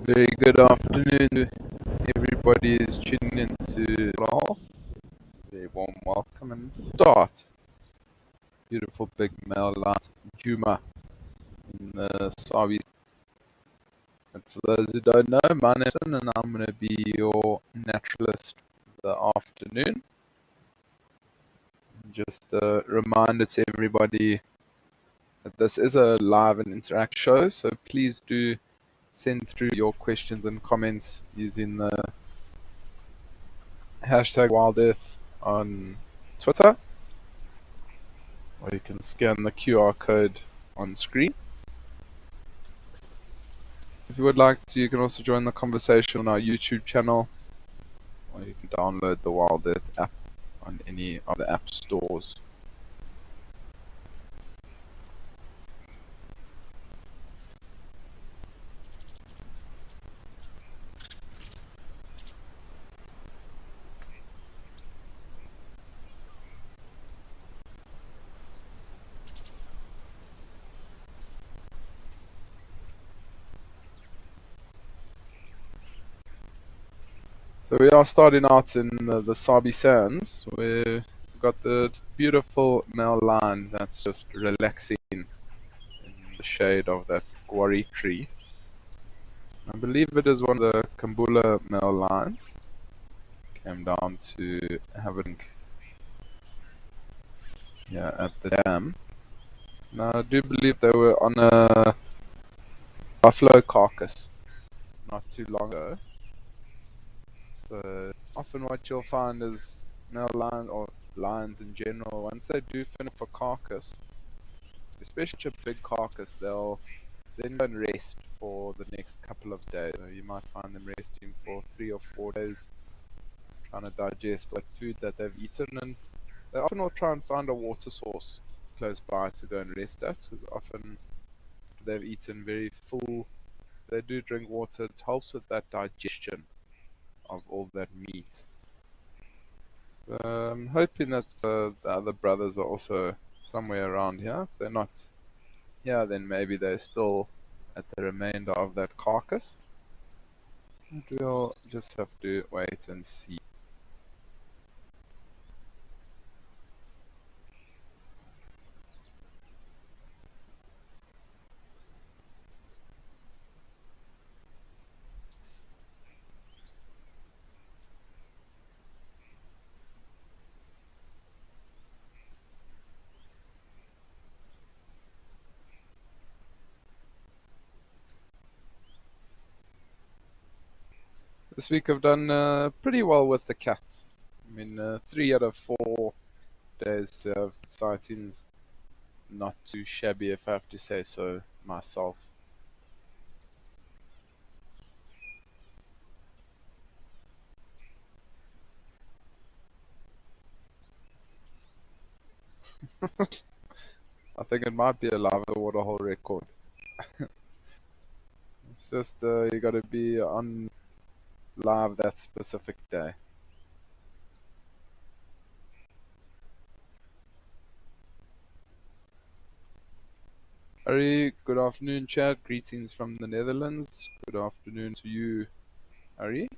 Very good afternoon. Everybody is tuning into Lal. Very warm welcome and start. Beautiful big male light Juma in the Sabi. And for those who don't know, my name is Aaron and I'm going to be your naturalist for the afternoon. Just a reminder to everybody that this is a live and interact show, so please do send through your questions and comments using the hashtag WildEarth on Twitter, or you can scan the QR code on screen. If you would like to, you can also join the conversation on our YouTube channel, or you can download the WildEarth app on any of the app stores. So we are starting out in the Sabi Sands, where we've got the beautiful male lion that's just relaxing in the shade of that guarri tree. I believe it is one of the Kambula male lions. Came down to have a drink here at the dam. Now I do believe they were on a buffalo carcass not too long ago. So often what you'll find is male lion or lions in general, once they do finish a carcass, especially a big carcass, they'll then go and rest for the next couple of days. You might find them resting for 3 or 4 days, trying to digest that food that they've eaten, and they often will try and find a water source close by to go and rest at, because often they've eaten very full. They do drink water. It helps with that digestion of all that meat. So I'm hoping that the other brothers are also somewhere around here. If they're not here, then maybe they're still at the remainder of that carcass. We'll just have to wait and see. This week I've done pretty well with the cats. I mean, 3 out of 4 days of sightings, not too shabby if I have to say so myself. I think it might be a live waterhole record. It's just you got to be on live that specific day. Harry, good afternoon, Chad. Greetings from the Netherlands. Good afternoon to you, Harry.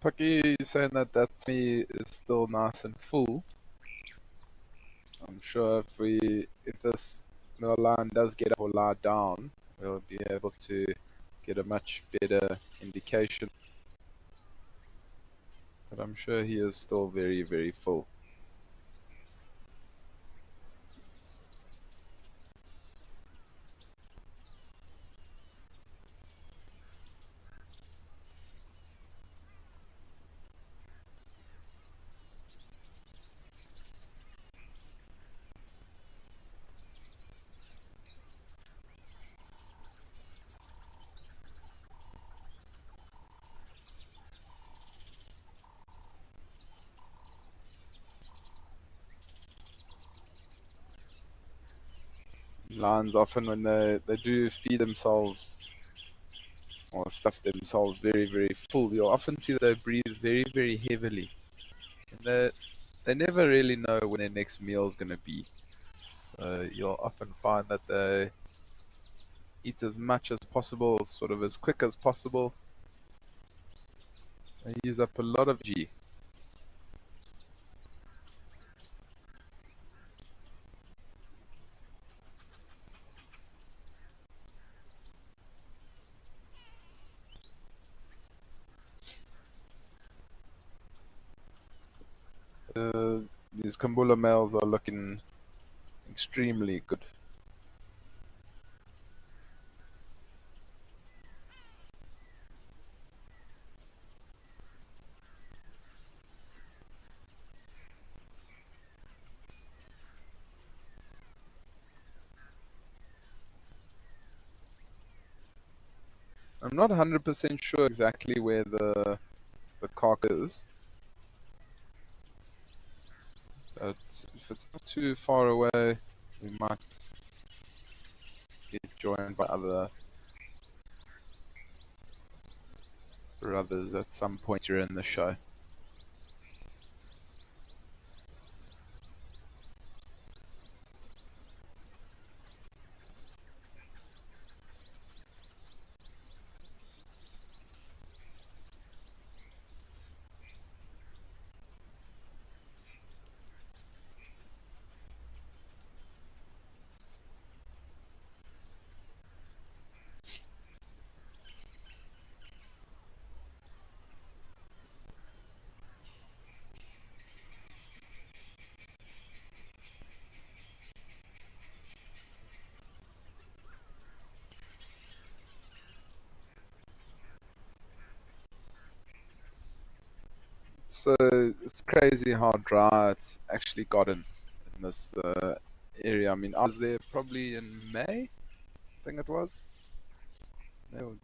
Pucky saying that me is still nice and full. I'm sure if this middle line does get up or lie down, we'll be able to get a much better indication. But I'm sure he is still very, very full. Lions often when they do feed themselves or stuff themselves very, very full, you'll often see that they breathe very, very heavily. And they never really know when their next meal is going to be. So you'll often find that they eat as much as possible, sort of as quick as possible. They use up a lot of G. These Kambula males are looking extremely good. I'm not 100% sure exactly where the cock is, but if it's not too far away, we might get joined by other brothers at some point during the show. So it's crazy how dry it's actually gotten in this area. I mean, I was there probably in May, I think it was. No,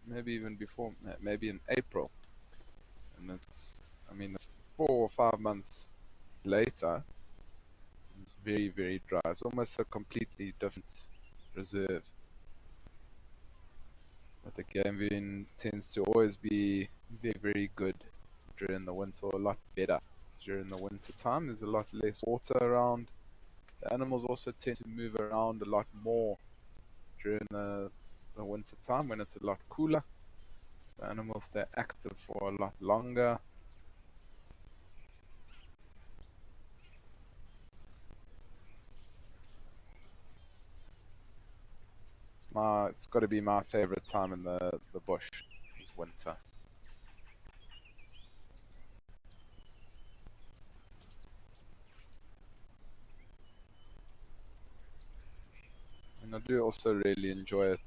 maybe even before, maybe in April. And I mean, it's 4 or 5 months later. It's very, very dry. It's almost a completely different reserve. The game being tends to always be very good during the winter, or a lot better during the winter time. There's a lot less water around. The animals also tend to move around a lot more during the winter time when it's a lot cooler. So animals stay active for a lot longer. It's got to be my favorite time in the bush is winter. And I do also really enjoy it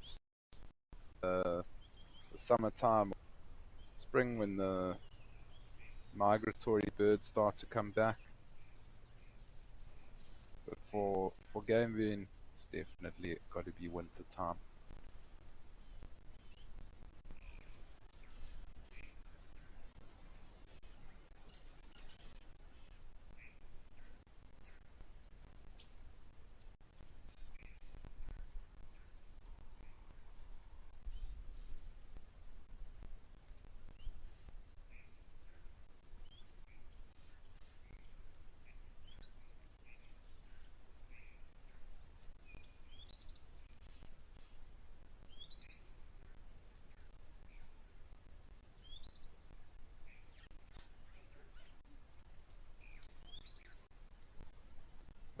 the summertime, spring when the migratory birds start to come back. But for game being, it's definitely got to be winter time.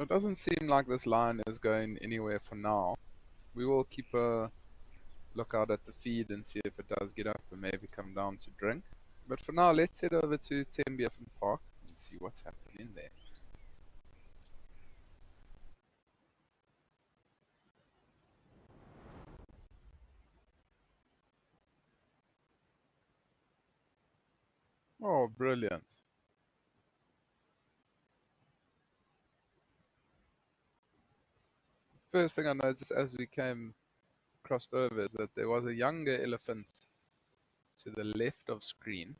It doesn't seem like this line is going anywhere for now. We will keep a lookout at the feed and see if it does get up and maybe come down to drink. But for now, let's head over to Tembe Park and see what's happening there. Oh, brilliant. First thing I noticed as we came crossed over is that there was a younger elephant to the left of screen.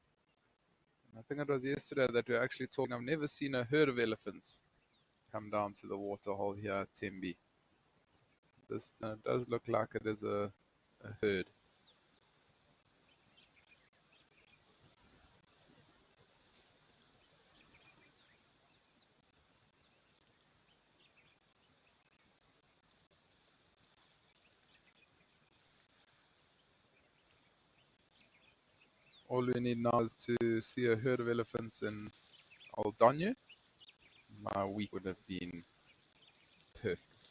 I think it was yesterday that we were actually talking. I've never seen a herd of elephants come down to the waterhole here at Tembe. This does look like it is a herd. All we need now is to see a herd of elephants in Old Donye. My week would have been perfect.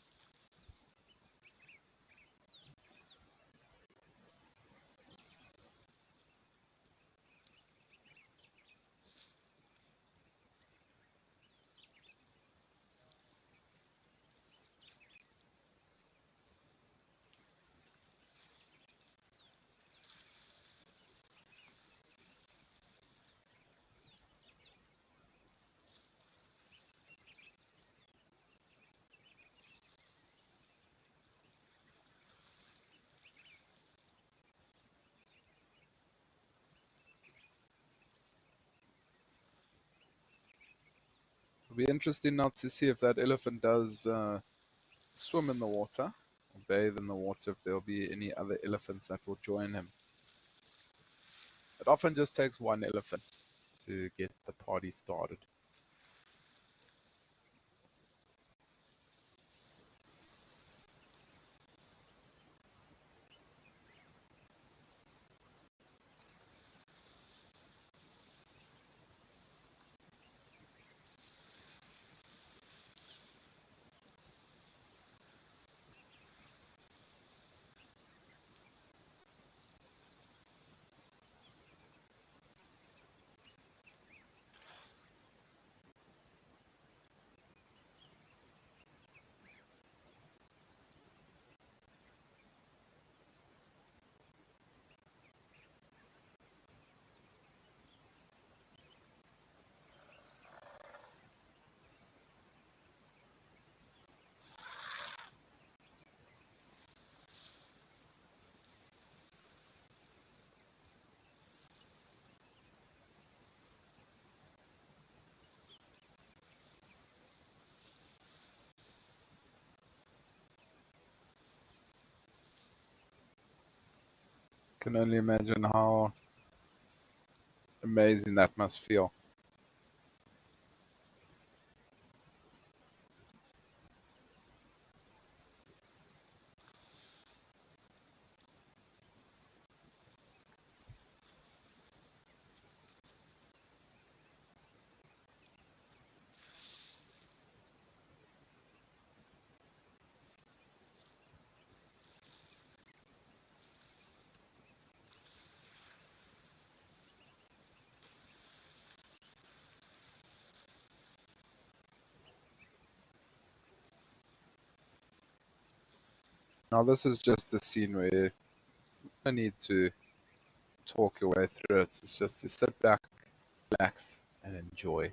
It'll be interesting now to see if that elephant does swim in the water or bathe in the water, if there'll be any other elephants that will join him. It often just takes one elephant to get the party started. Can only imagine how amazing that must feel. Now, this is just a scene where you don't need to talk your way through it. It's just to sit back, relax, and enjoy.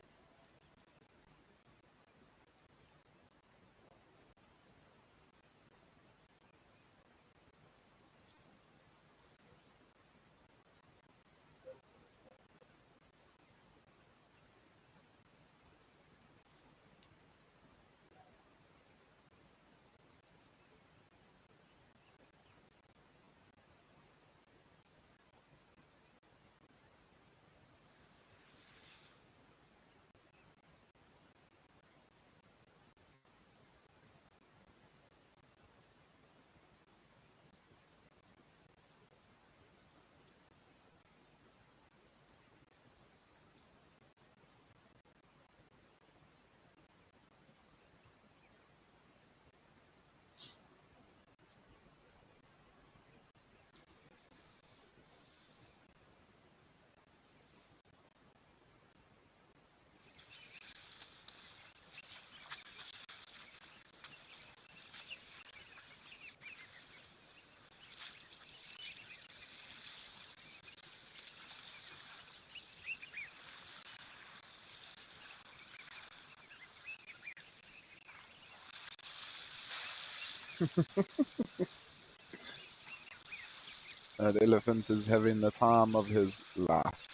That elephant is having the time of his life.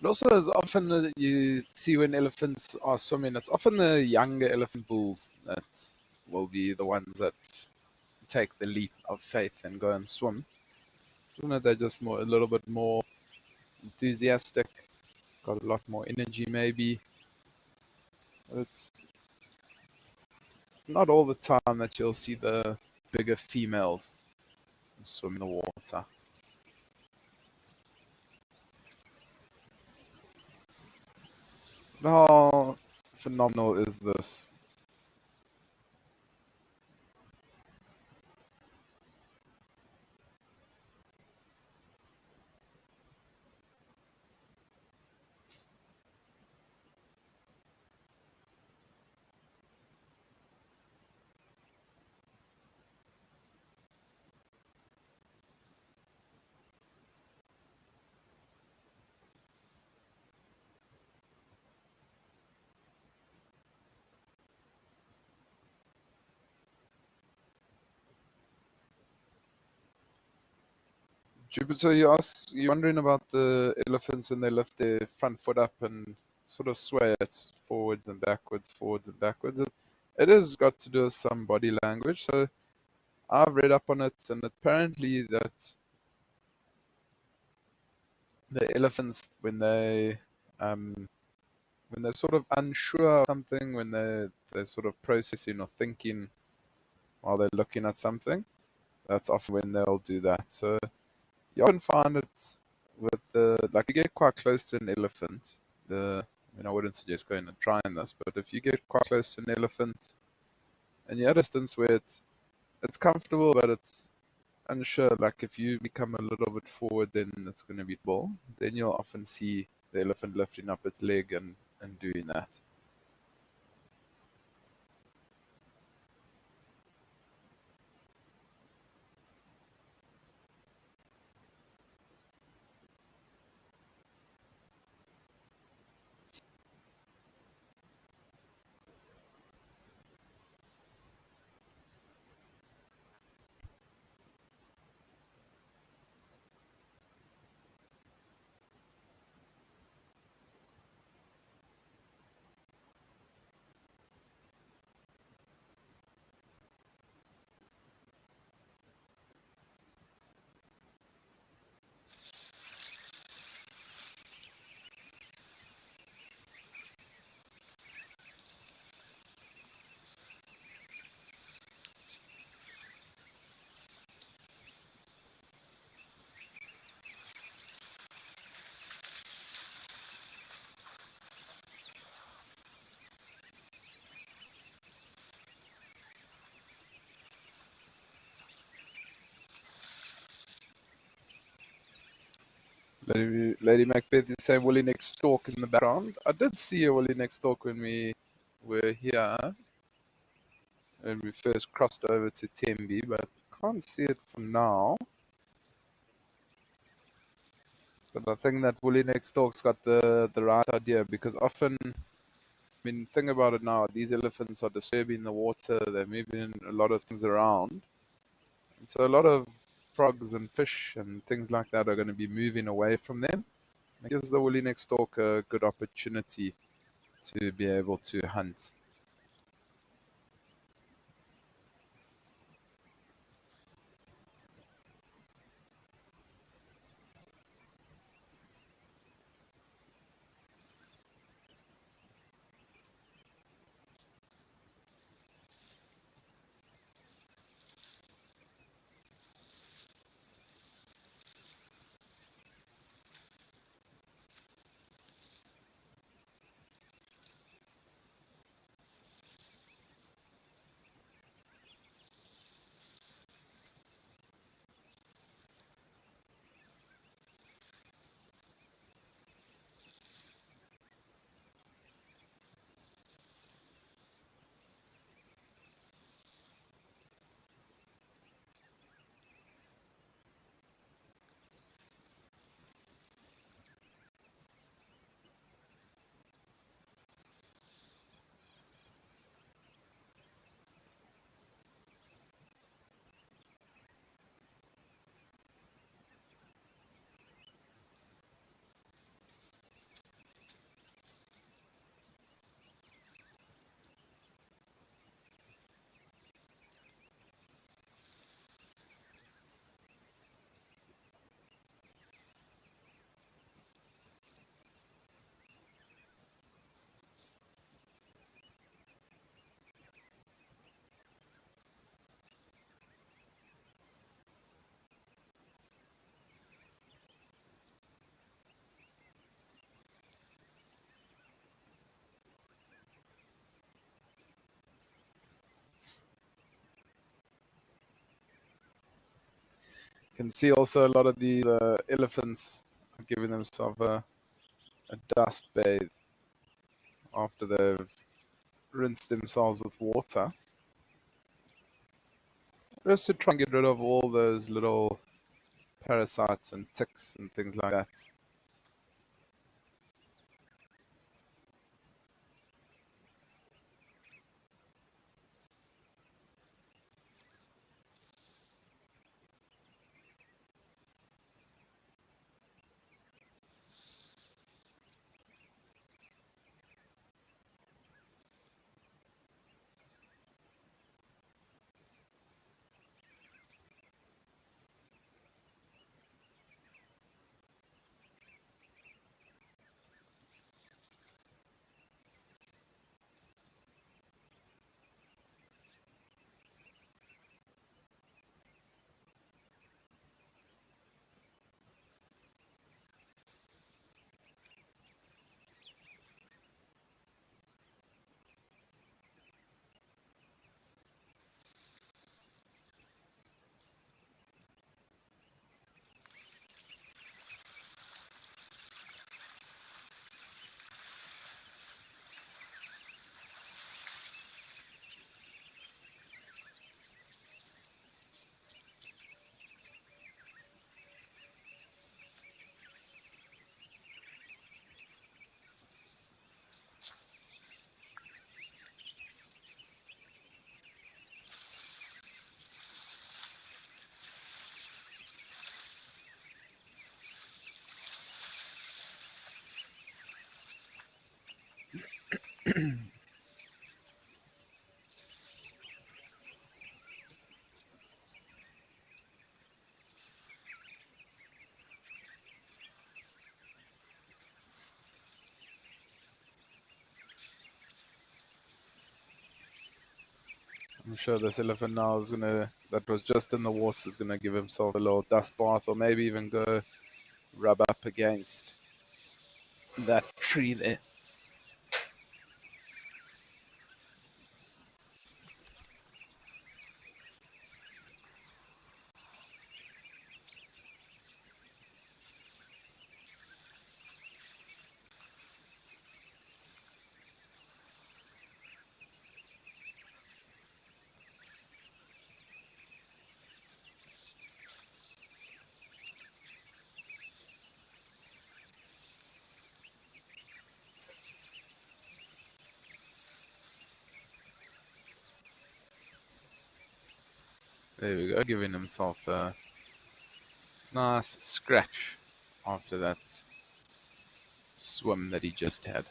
But also, as often that you see when elephants are swimming, it's often the younger elephant bulls that will be the ones that take the leap of faith and go and swim. I don't know, they're just a little bit more enthusiastic, got a lot more energy, maybe. But it's not all the time that you'll see the bigger females swim in the water. How phenomenal is this? Jupiter, you're wondering about the elephants when they lift their front foot up and sort of sway it forwards and backwards, forwards and backwards. It has got to do with some body language. So I've read up on it, and apparently that the elephants, when they're sort of unsure of something, when they're sort of processing or thinking while they're looking at something, that's often when they'll do that. So you often find it with like you get quite close to an elephant. I wouldn't suggest going and trying this, but if you get quite close to an elephant and you're at a distance where it's comfortable, but it's unsure, like if you become a little bit forward, then it's going to be bull. Then you'll often see the elephant lifting up its leg and doing that. Lady Macbeth is saying Willie next talk in the background. I did see a Willie next talk when we were here, when we first crossed over to Tembi, but can't see it for now. But I think that Willie next talk's got the right idea, because often, I mean, think about it now. These elephants are disturbing the water. They're moving a lot of things around, and so a lot of frogs and fish and things like that are going to be moving away from them. It gives the woolly neck stalk a good opportunity to be able to hunt. You can see also a lot of these elephants are giving themselves a dust bathe after they've rinsed themselves with water, just to try and get rid of all those little parasites and ticks and things like that. I'm sure this elephant now is gonna, that was just in the water, is gonna give himself a little dust bath, or maybe even go rub up against that tree there. There we go, giving himself a nice scratch after that swim that he just had.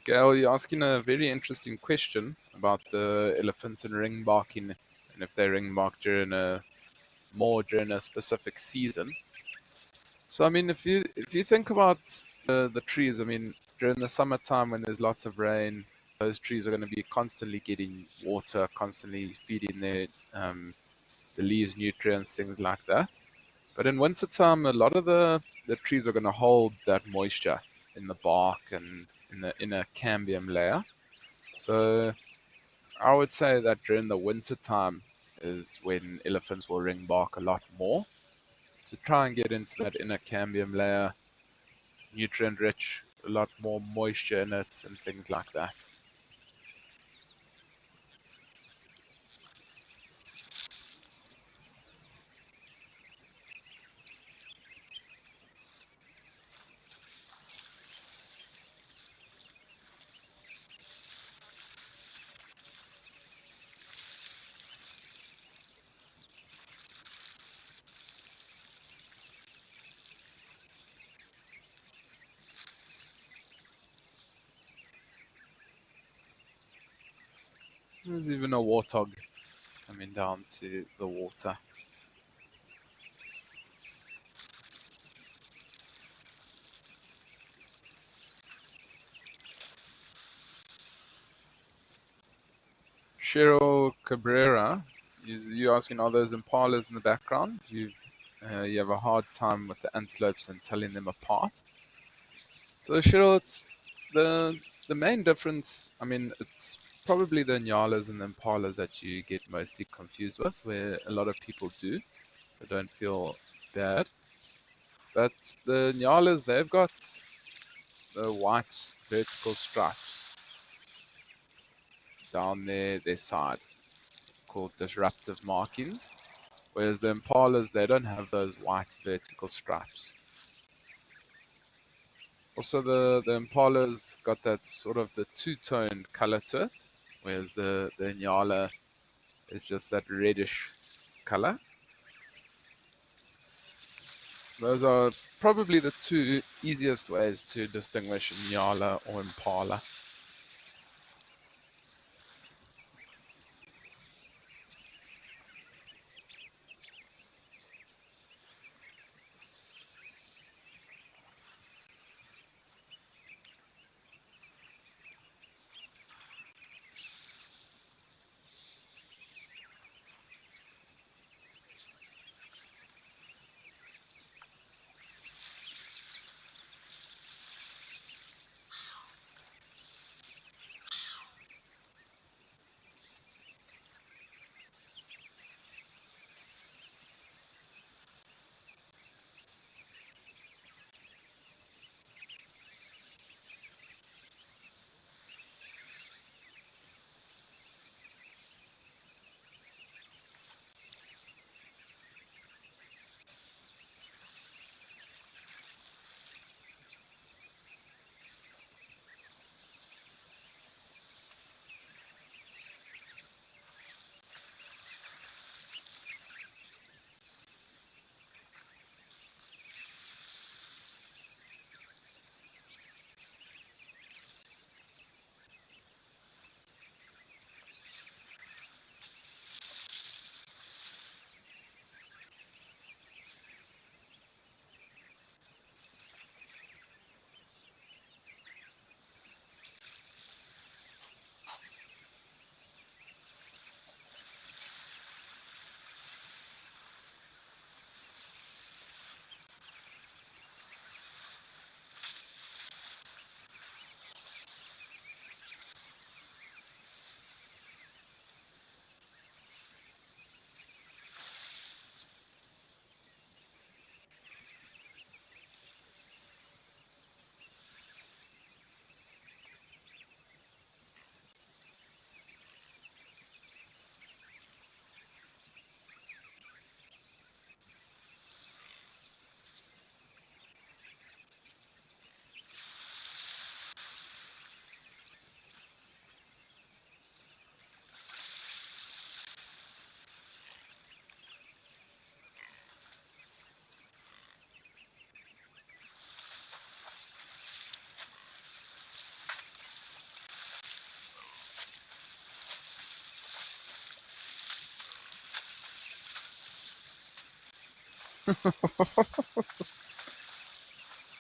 Gail, you're asking a very interesting question about the elephants and ring barking, and if they ring bark during a specific season. So I mean, if you think about the trees, I mean, during the summertime when there's lots of rain, those trees are going to be constantly getting water, constantly feeding the leaves nutrients, things like that. But in wintertime, a lot of the trees are going to hold that moisture in the bark and in the inner cambium layer. So I would say that during the winter time is when elephants will ring bark a lot more to try and get into that inner cambium layer, nutrient rich, a lot more moisture in it, and things like that. There's even a warthog coming down to the water. Cheryl Cabrera, you asking are those impalas in the background? You have a hard time with the antelopes and telling them apart. So Cheryl, it's the main difference. I mean, it's probably the nyalas and the impalas that you get mostly confused with, where a lot of people do. So don't feel bad. But the nyalas, they've got the white vertical stripes down their side, called disruptive markings. Whereas the impalas, they don't have those white vertical stripes. Also, the impala's got that sort of the two-toned color to it, whereas the Nyala is just that reddish color. Those are probably the two easiest ways to distinguish Nyala or Impala.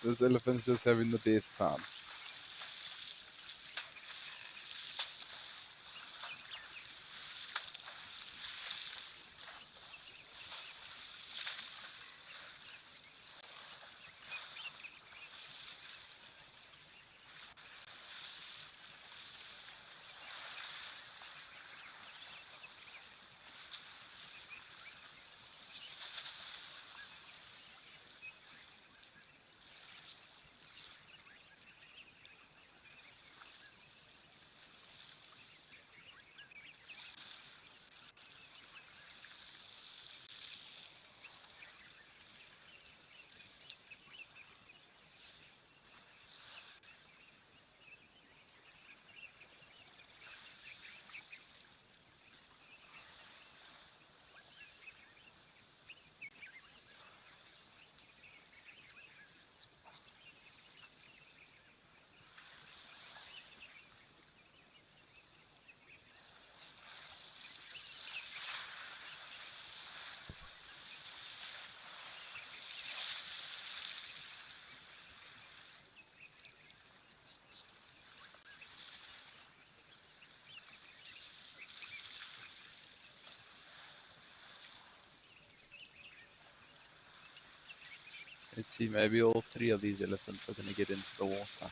This elephant's just having the best time. Let's see, maybe all three of these elephants are going to get into the water.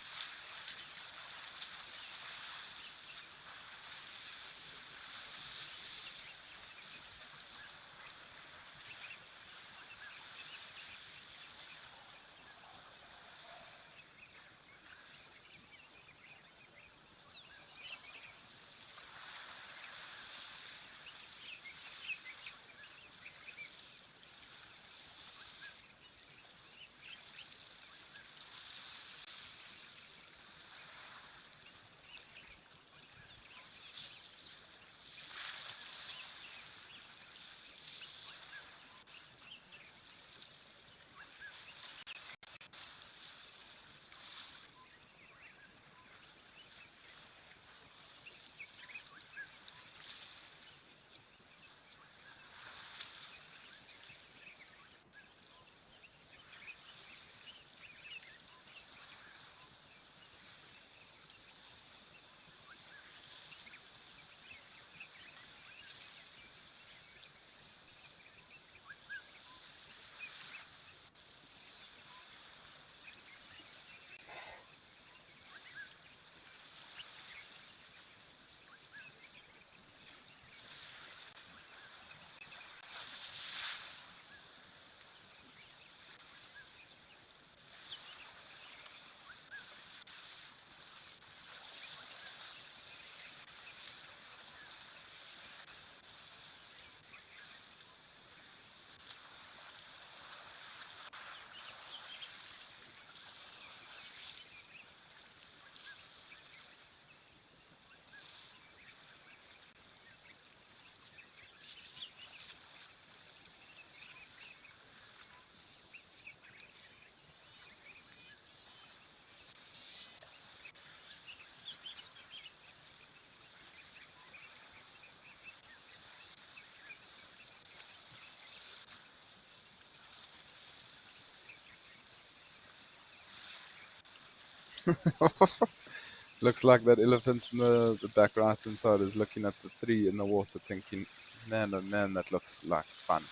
Looks like that elephant in the back right hand side is looking at the three in the water thinking, man, oh man, that looks like fun.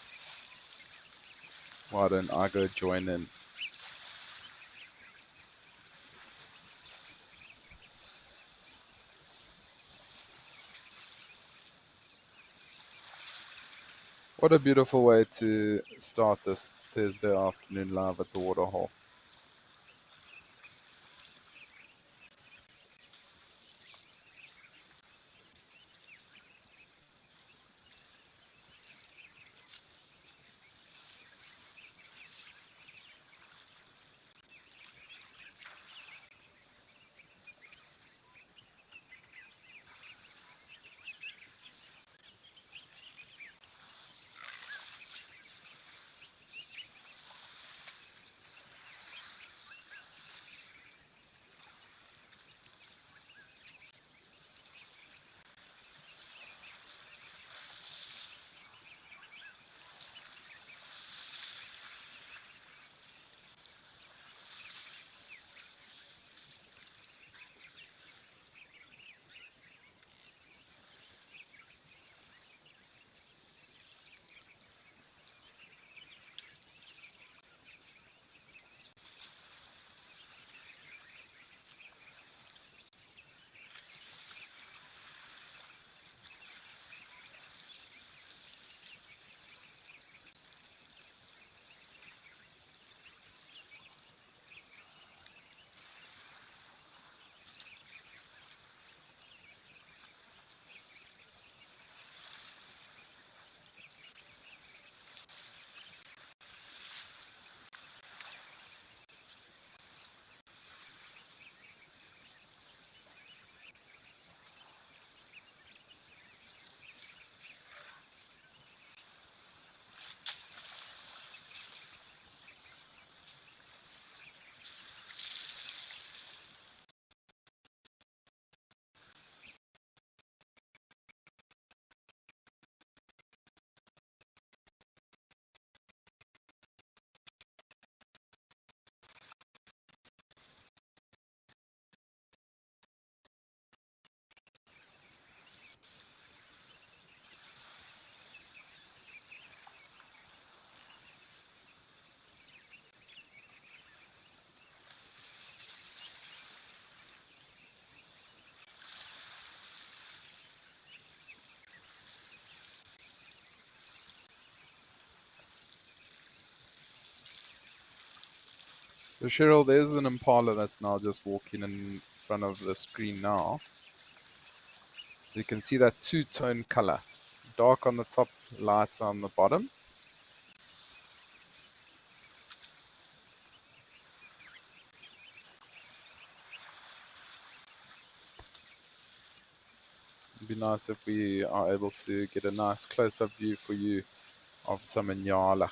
Why don't I go join in? What a beautiful way to start this Thursday afternoon live at the waterhole. So Cheryl, there's an impala that's now just walking in front of the screen now. You can see that two-tone color. Dark on the top, light on the bottom. It'd be nice if we are able to get a nice close-up view for you of some Inyala.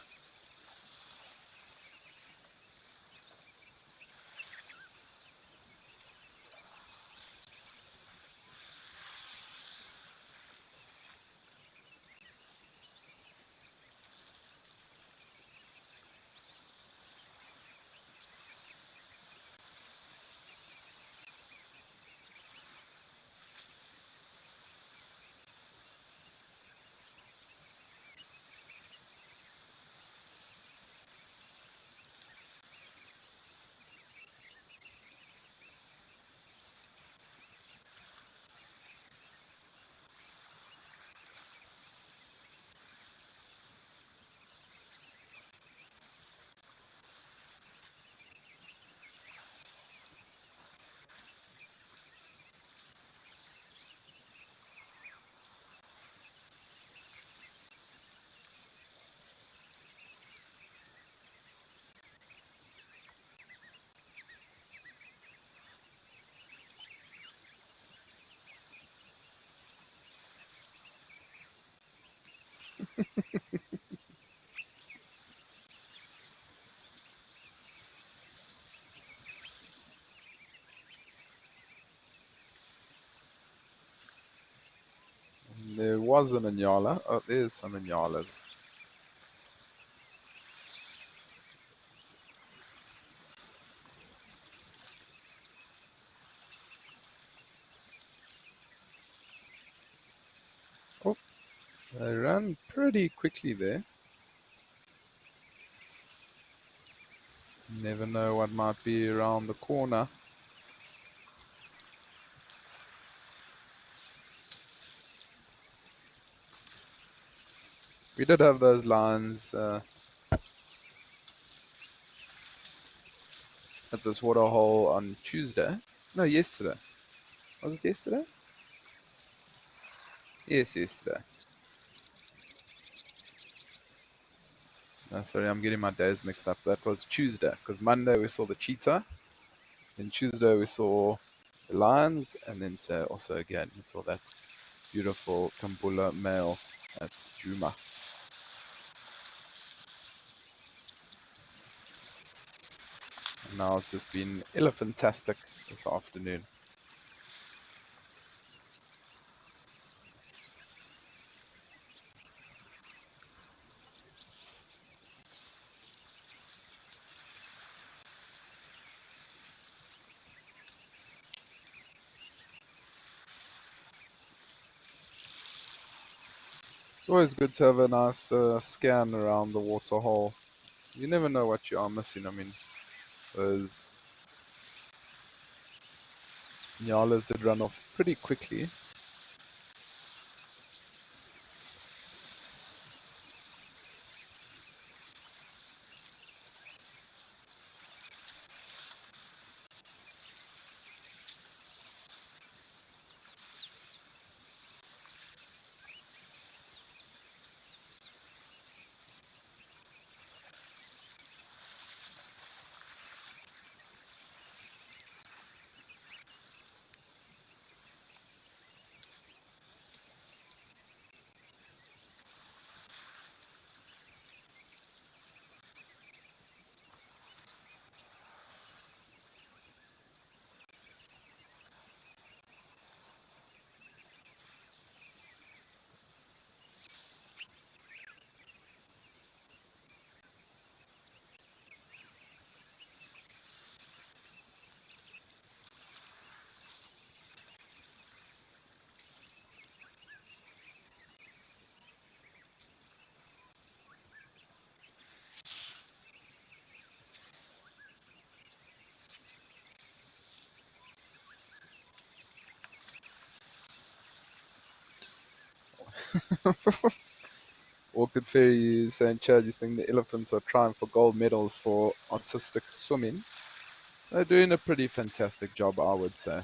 There was an Inyala. Oh, there's some Inyalas. Oh, they ran pretty quickly there. Never know what might be around the corner. We did have those lines at this waterhole on Tuesday. No, yesterday. Was it yesterday? Yes, yesterday. No, sorry, I'm getting my days mixed up. That was Tuesday, because Monday we saw the cheetah, then Tuesday we saw the lions, and then today also again we saw that beautiful Kambula male at Juma. And now it's just been elephantastic this afternoon. It's always good to have a nice scan around the waterhole. You never know what you are missing. I mean, those Nyalas did run off pretty quickly. Orchid Fairy is saying, Chad, you think the elephants are trying for gold medals for artistic swimming? They're doing a pretty fantastic job, I would say.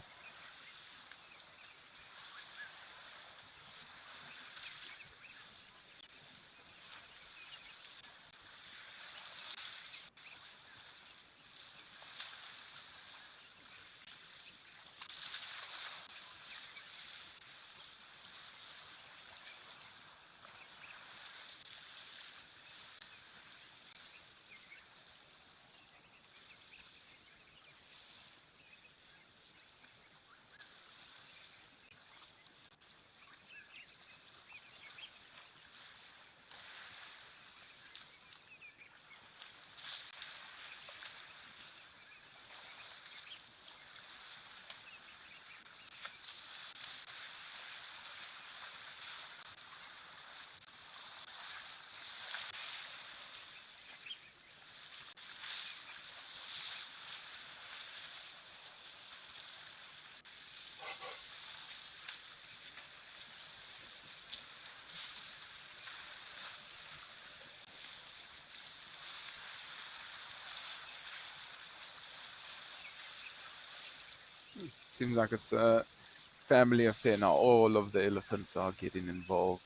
Seems like it's a family affair now. All of the elephants are getting involved.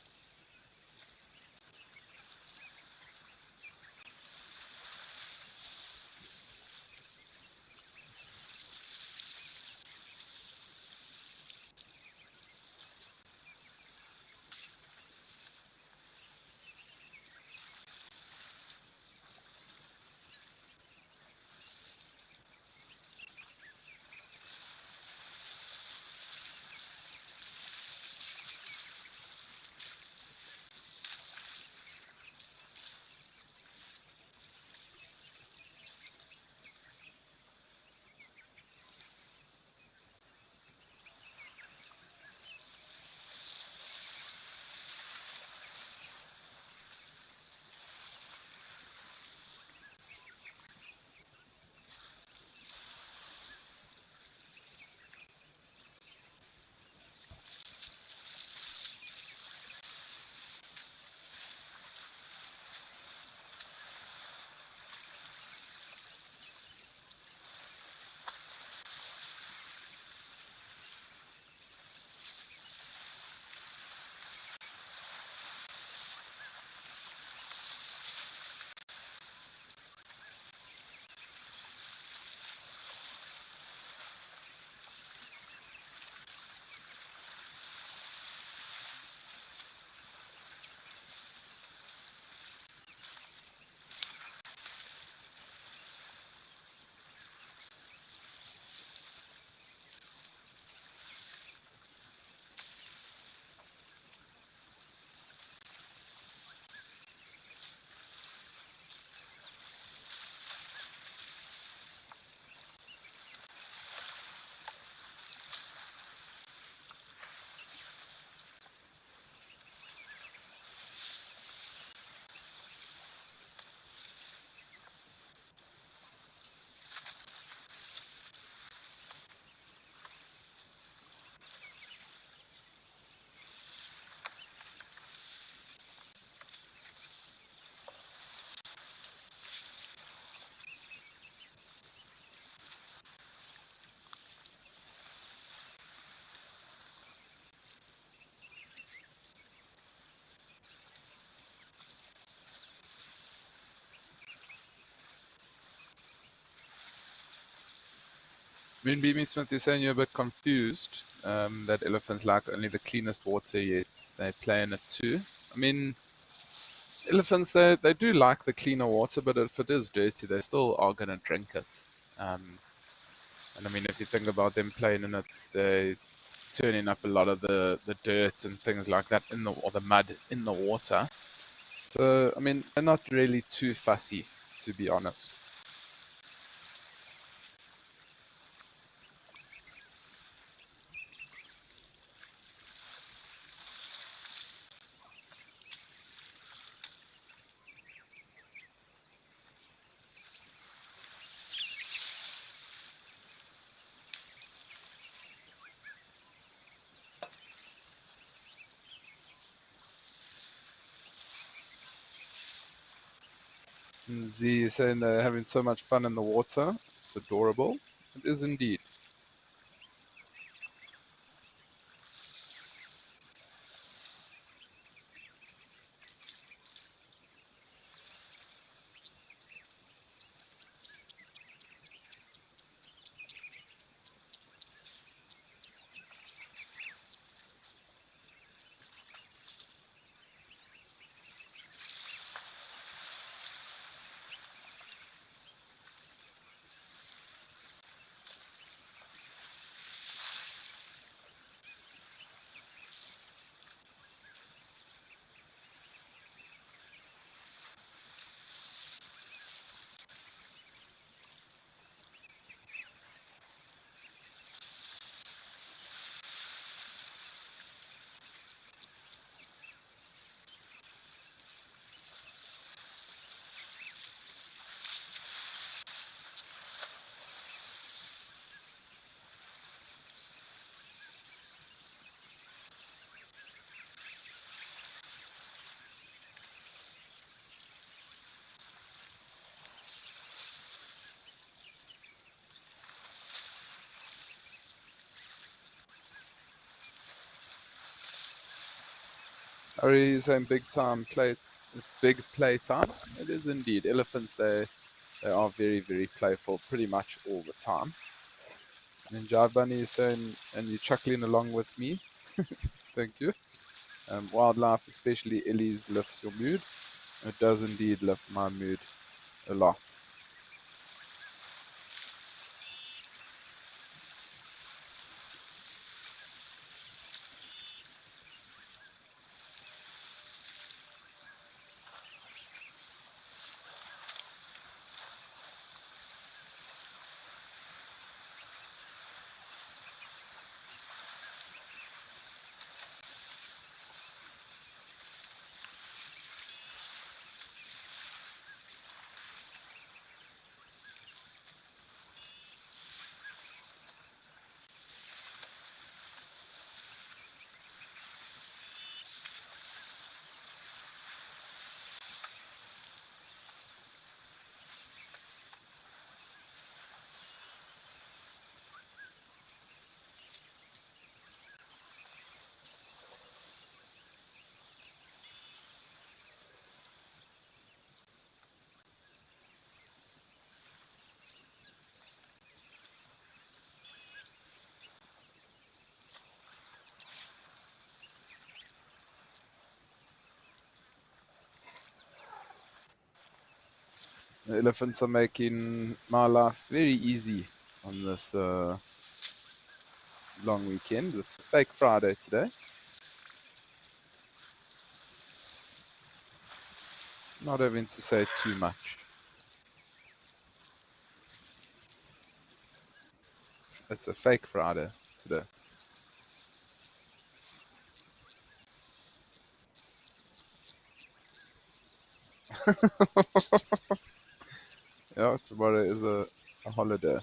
Moonbeamy Smith, you're saying you're a bit confused. That elephants like only the cleanest water, yet they play in it too. I mean, elephants, they do like the cleaner water, but if it is dirty, they still are going to drink it. Um, and I mean, if you think about them playing in it, they turning up a lot of the dirt and things like that in the or the mud in the water. So I mean, they're not really too fussy, to be honest. Z is saying they're having so much fun in the water. It's adorable. It is indeed. Are you saying big play time? It is indeed. Elephants, they are very, very playful pretty much all the time. And Jive Bunny is saying, and you're chuckling along with me. Thank you. Wildlife, especially Ellie's, lifts your mood. It does indeed lift my mood a lot. The elephants are making my life very easy on this long weekend. It's a fake Friday today. Not having to say too much. It's a fake Friday today. Yeah, tomorrow is a holiday.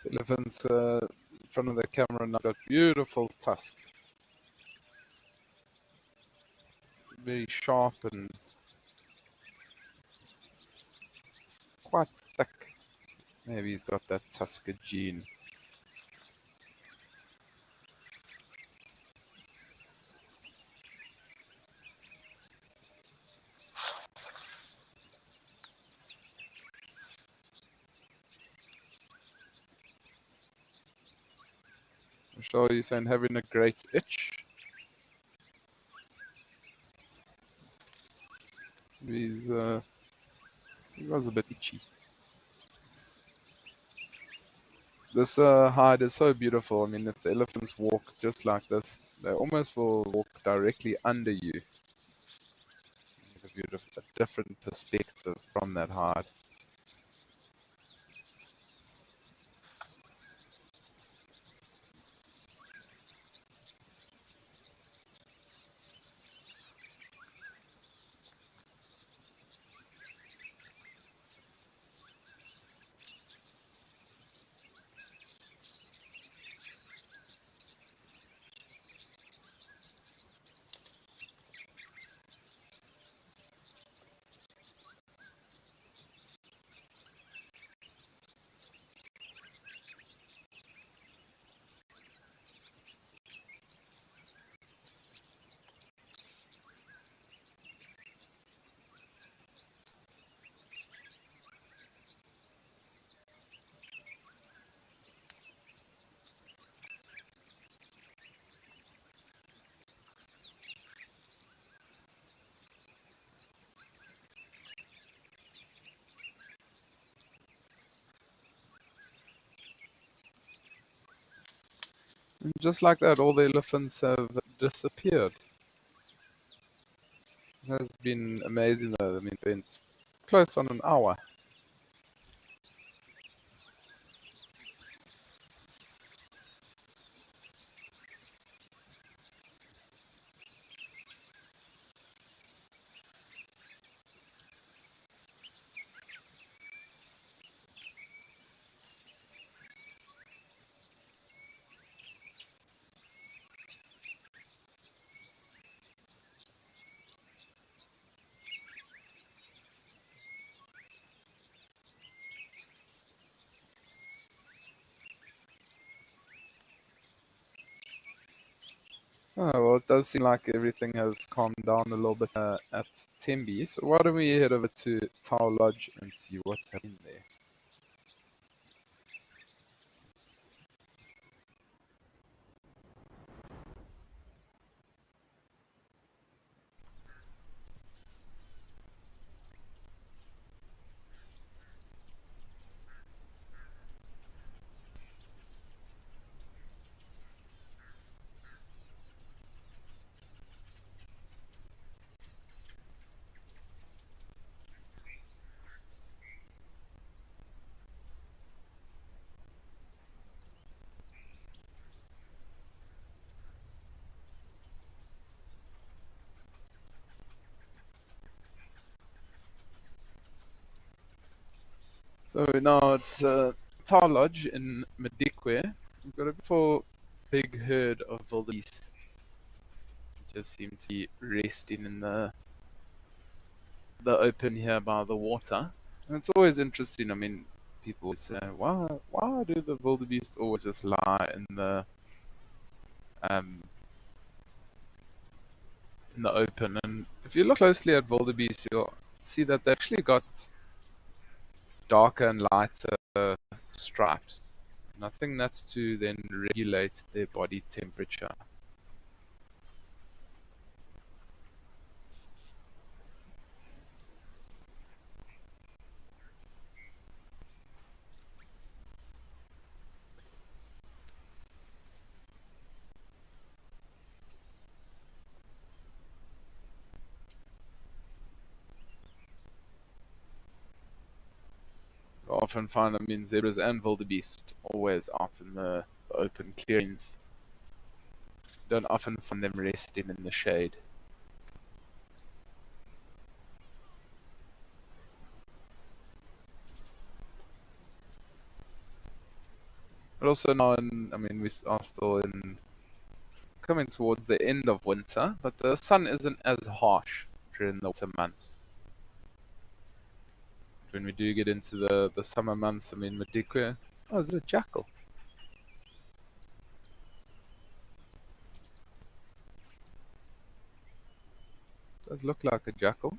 The elephants in front of the camera now got beautiful tusks. Very sharp and quite thick. Maybe he's got that tusker gene. Michelle, you saying having a great itch? He's he was a bit itchy. This hide is so beautiful. I mean, if the elephants walk just like this, they almost will walk directly under you. You get a beautiful, a different perspective from that hide. And just like that, all the elephants have disappeared. It has been amazing though. I mean, it's been close on an hour. Oh, well, it does seem like everything has calmed down a little bit at Tembe. So why don't we head over to Tower Lodge and see what's happening there? So we're now at Tower Lodge in Madikwe. We've got a beautiful big herd of wildebeest. Just seem to be resting in the open here by the water. And it's always interesting. I mean, people say, why do the wildebeest always just lie um, in the open? And if you look closely at wildebeest, you'll see that they actually got darker and lighter stripes. And I think that's to then regulate their body temperature. I often find, I mean, zebras and wildebeest always out in the open clearings. Don't often find them resting in the shade. But also now, I mean, we are still in coming towards the end of winter, but the sun isn't as harsh during the winter months. When we do get into the summer months, I mean, Madikwe. Oh, is it a jackal? Does look like a jackal.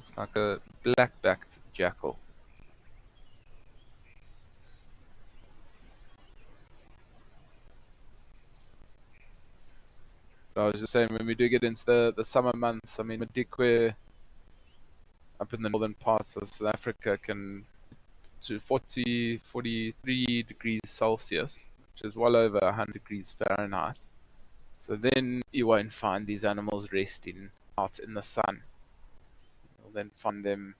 It's like a black-backed jackal. But I was just saying, when we do get into the summer months, I mean, Madikwe up in the northern parts of South Africa can to 40, 43 degrees Celsius, which is well over 100 degrees Fahrenheit. So then you won't find these animals resting out in the sun. You'll then find them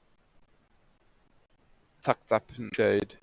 tucked up in shade.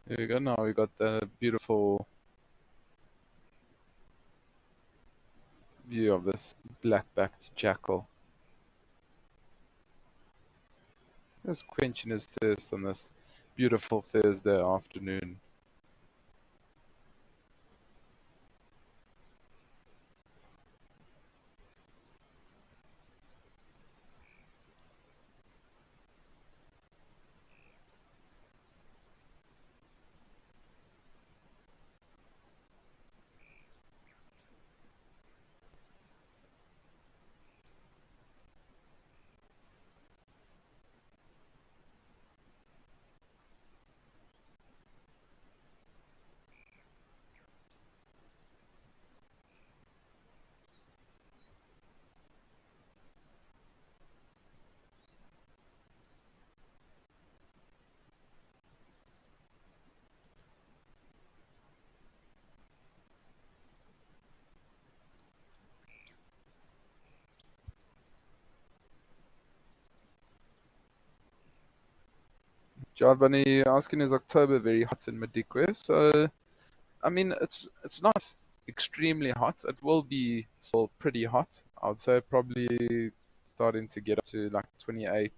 Here we go. Now we got the beautiful view of this black-backed jackal. Just quenching his thirst on this beautiful Thursday afternoon. Javani asking, is October very hot in Madikwe? So, I mean, it's not extremely hot. It will be still pretty hot. I would say probably starting to get up to like 28,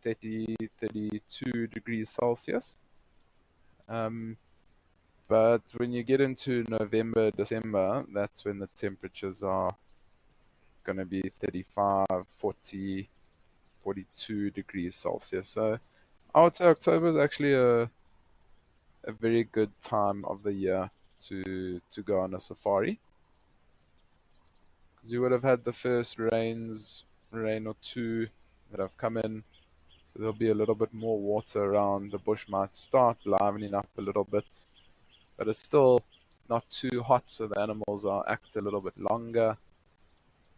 30, 32 degrees Celsius. Um, but when you get into November, December, that's when the temperatures are going to be 35, 40, 42 degrees Celsius. So I would say October is actually a very good time of the year to go on a safari, because you would have had the first rain or two that have come in, so there'll be a little bit more water around. The bush might start livening up a little bit, but it's still not too hot, so the animals are active a little bit longer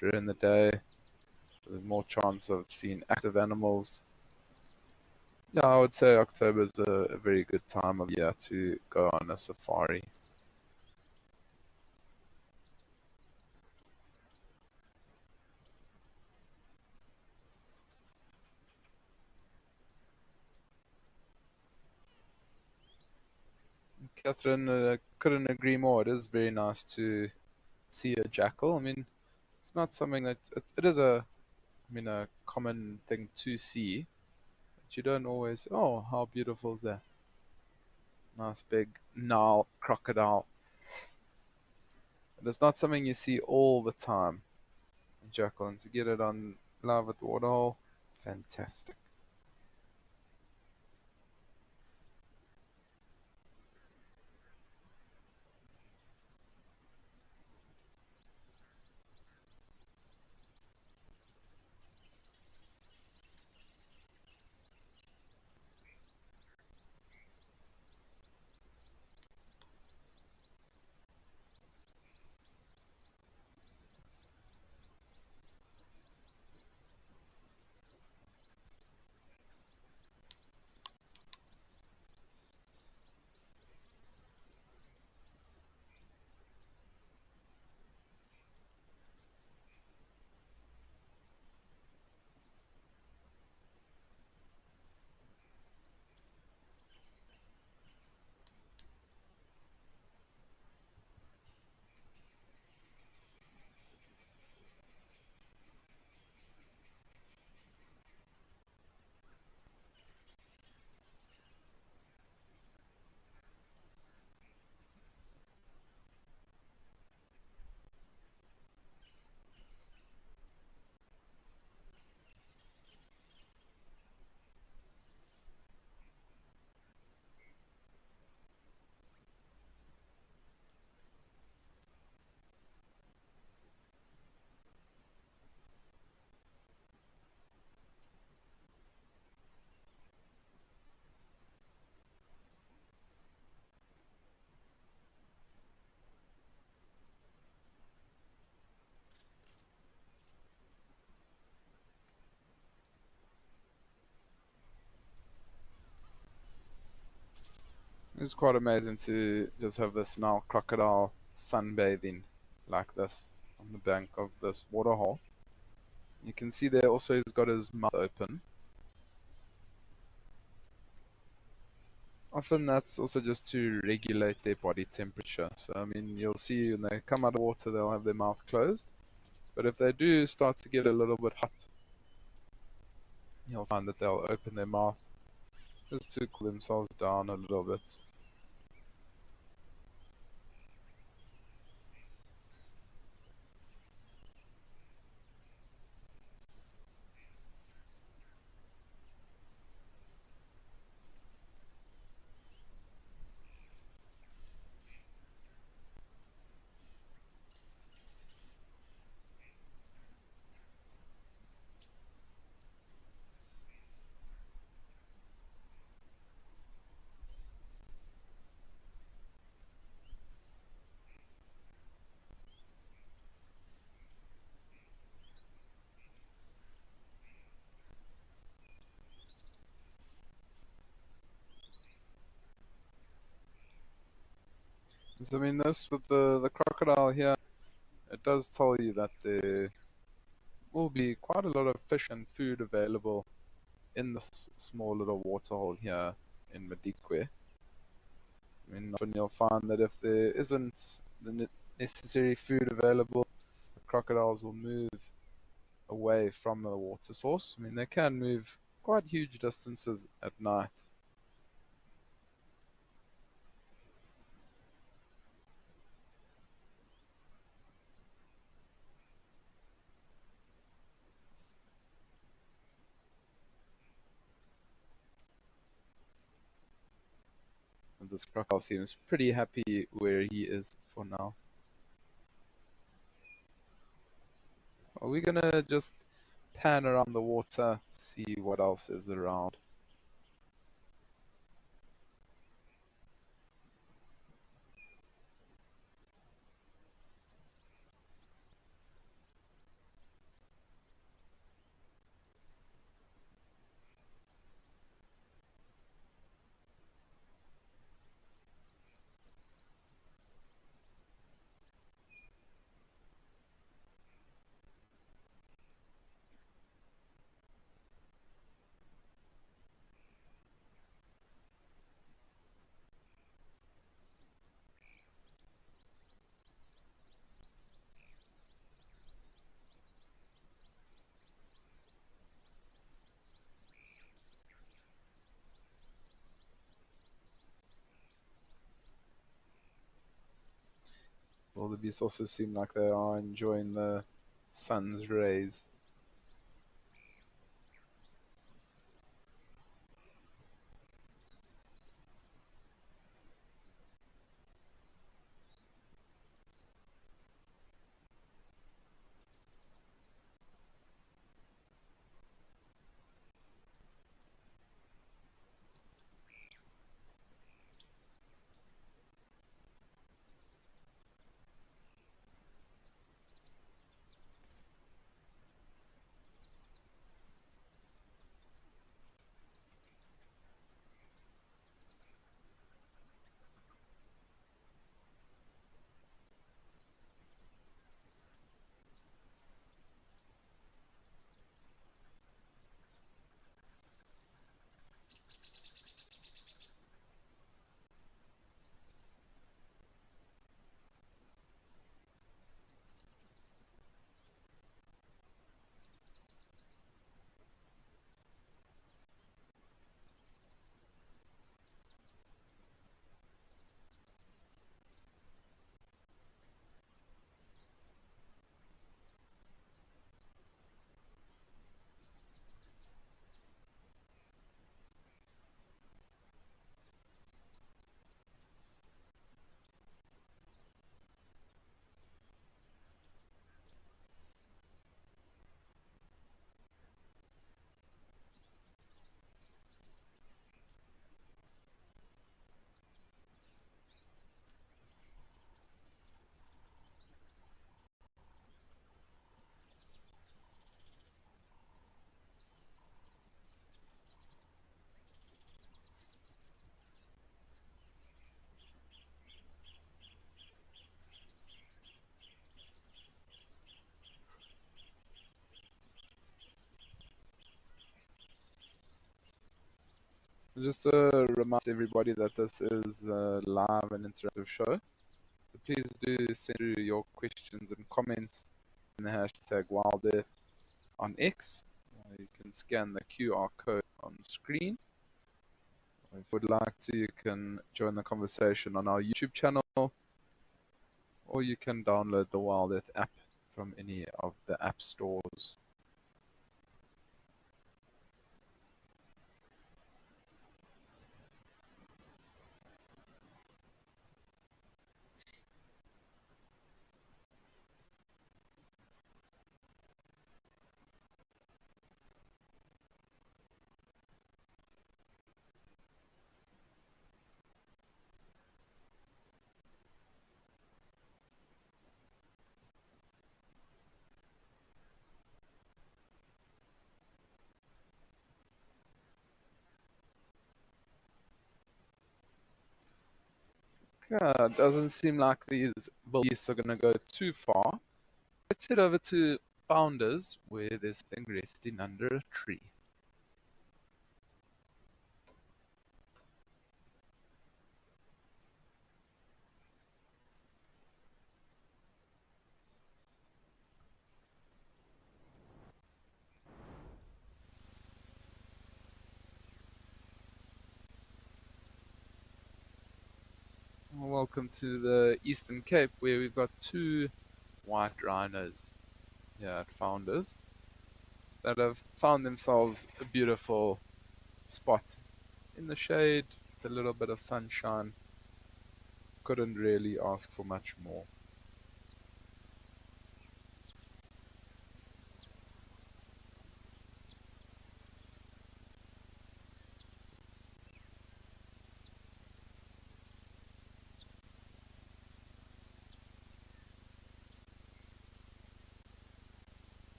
during the day. So there's more chance of seeing active animals. Yeah, I would say October is a very good time of year to go on a safari. Catherine, couldn't agree more. It is very nice to see a jackal. I mean, it's not something that it is a I mean, a common thing to see, but you don't always. Oh, how beautiful is that? Nice big Nile crocodile. But it's not something you see all the time in Jacqueline. To get it on live at the waterhole, fantastic. It's quite amazing to just have this now crocodile sunbathing like this on the bank of this waterhole. You can see there also he's got his mouth open. Often that's also just to regulate their body temperature. So I mean you'll see when they come out of water they'll have their mouth closed. But if they do start to get a little bit hot, you'll find that they'll open their mouth just to cool themselves down a little bit. So I mean this with the crocodile here, it does tell you that there will be quite a lot of fish and food available in this small little waterhole here in Madikwe. I mean, often you'll find that if there isn't the necessary food available, the crocodiles will move away from the water source. I mean, they can move quite huge distances at night. And this crocodile seems pretty happy where he is for now. Are we gonna just pan around the water, see what else is around? All the beasts also seem like they are enjoying the sun's rays. Just to remind everybody that this is a live and interactive show. So please do send through your questions and comments in the hashtag WildEarth on X. You can scan the QR code on screen. If you would like to, you can join the conversation on our YouTube channel, or you can download the WildEarth app from any of the app stores. Yeah, doesn't seem like these beasts are going to go too far. Let's head over to Founders, where there's something resting under a tree. Well, welcome to the Eastern Cape, where we've got two white rhinos here at Founders that have found themselves a beautiful spot in the shade with a little bit of sunshine. Couldn't really ask for much more.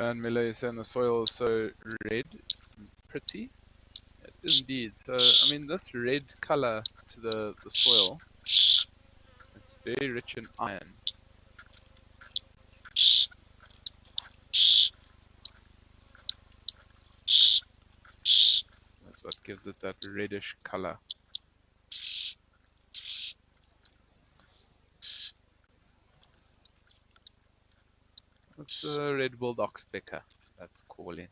And Miller is saying the soil is so red and pretty. It is indeed. So, I mean, this red color to the soil, it's very rich in iron. That's what gives it that reddish color. It's a red-billed oxpecker that's calling.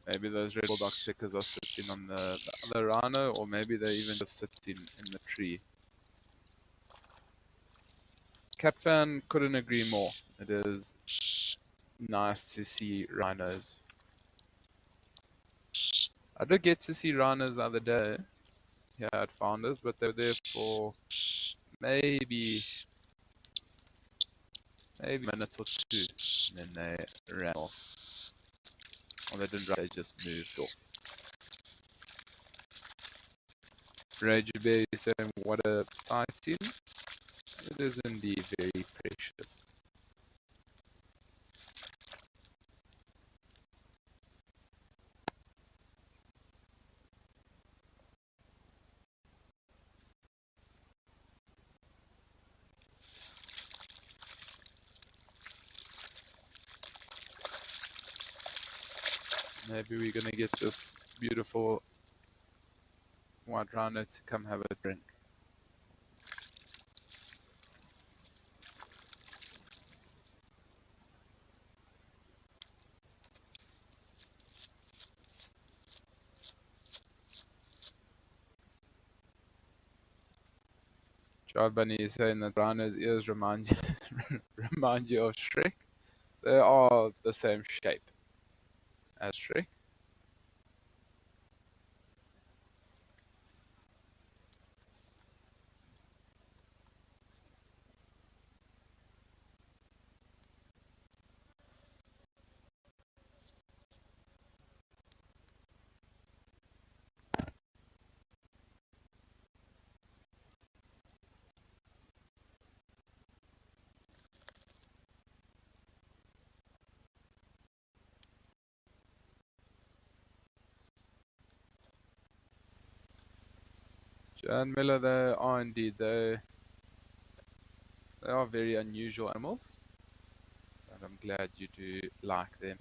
Maybe those red-billed oxpeckers are sitting on the other rhino, or maybe they're even just sitting in the tree. Catfan couldn't agree more. It is nice to see rhinos. I did get to see rhinos the other day here at Founders, but they were there for maybe a minute or two, and then they ran off. Or they didn't run, they just moved off. Rage Bear is saying, what a sighting. It is indeed very precious. Maybe we're gonna get this beautiful white rhino to come have a drink. Child Bunny is saying that rhino's ears remind you of Shrek. They are the same shape as Shrek. Jan Miller, they are indeed. They are very unusual animals, and I'm glad you do like them.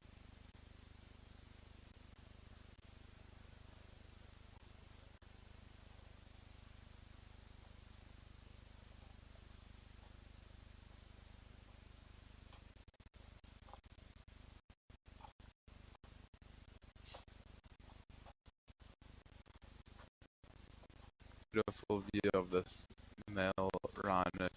Beautiful view of this male rhino.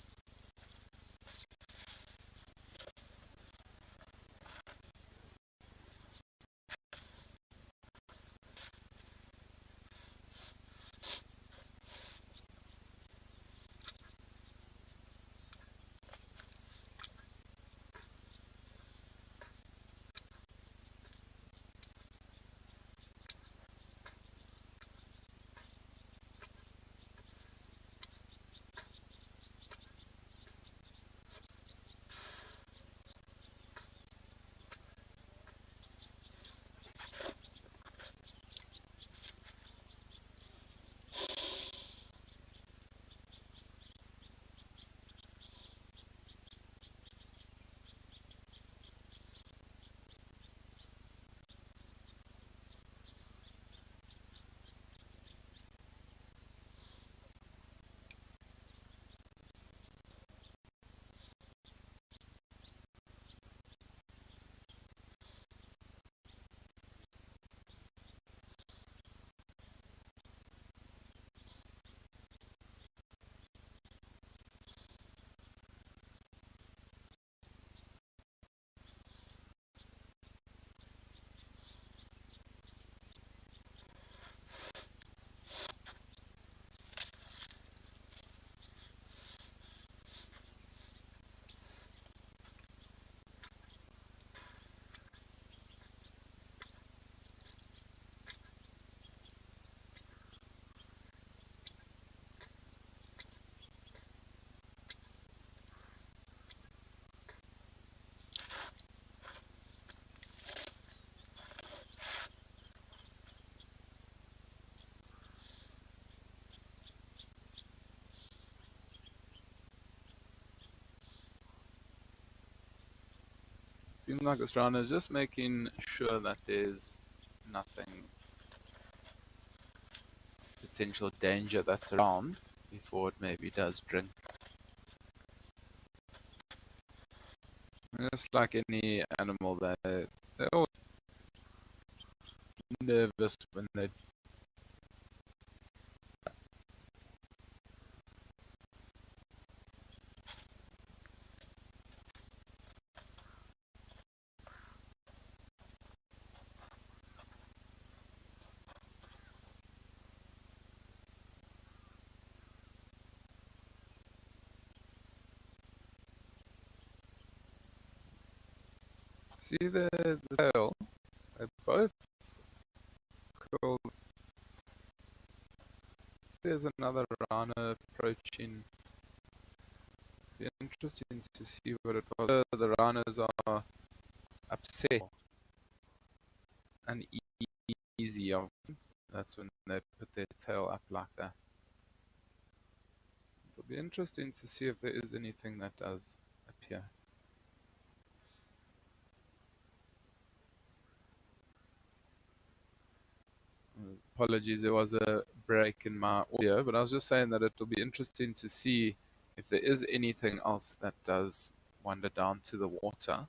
Seems like this rhino is just making sure that there's nothing potential danger that's around before it maybe does drink. Just like any animal, they're always nervous when they. See the tail? They're both curled. There's another rhino approaching. Be interesting to see what it was. The rhinos are upset and easy of. That's when they put their tail up like that. It'll be interesting to see if there is anything that does appear. Apologies, there was a break in my audio, but I was just saying that it'll be interesting to see if there is anything else that does wander down to the water.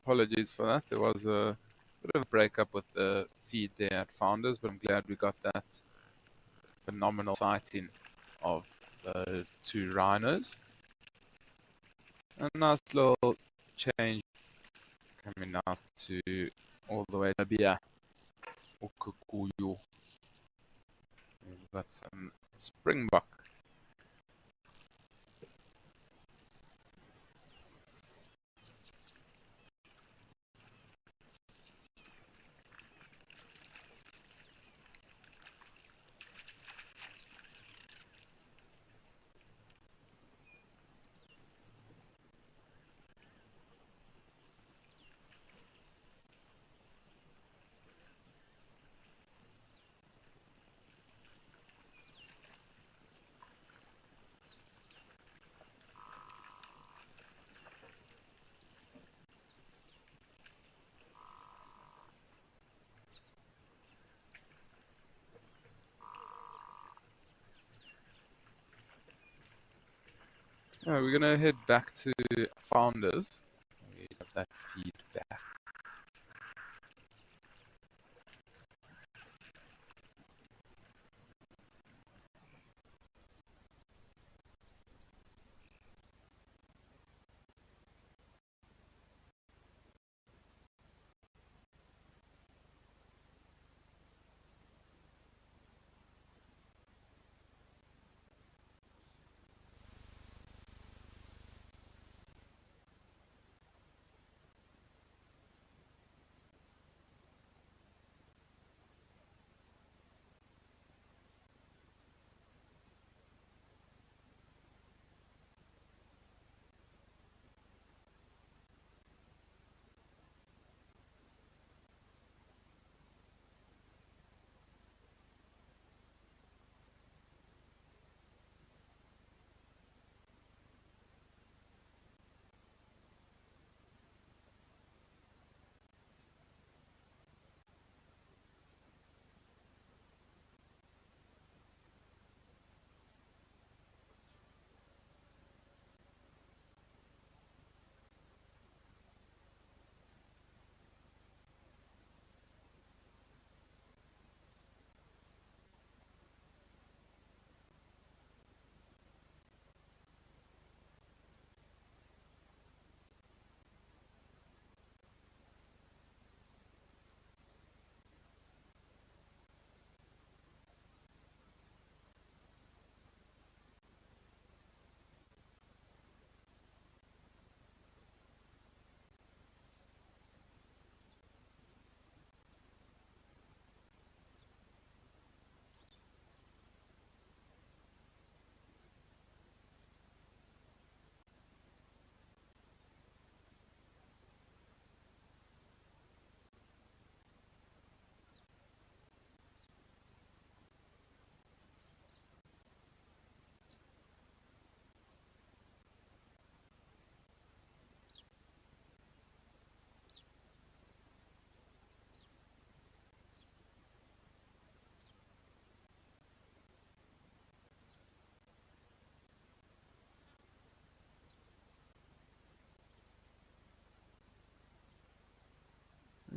Apologies for that. There was a bit of a breakup with the feed there at Founders, but I'm glad we got that phenomenal sighting of those two rhinos. A nice little change coming out to all the way to Namibia. We've got some springbok. We're going to head back to Founders. We have that feedback.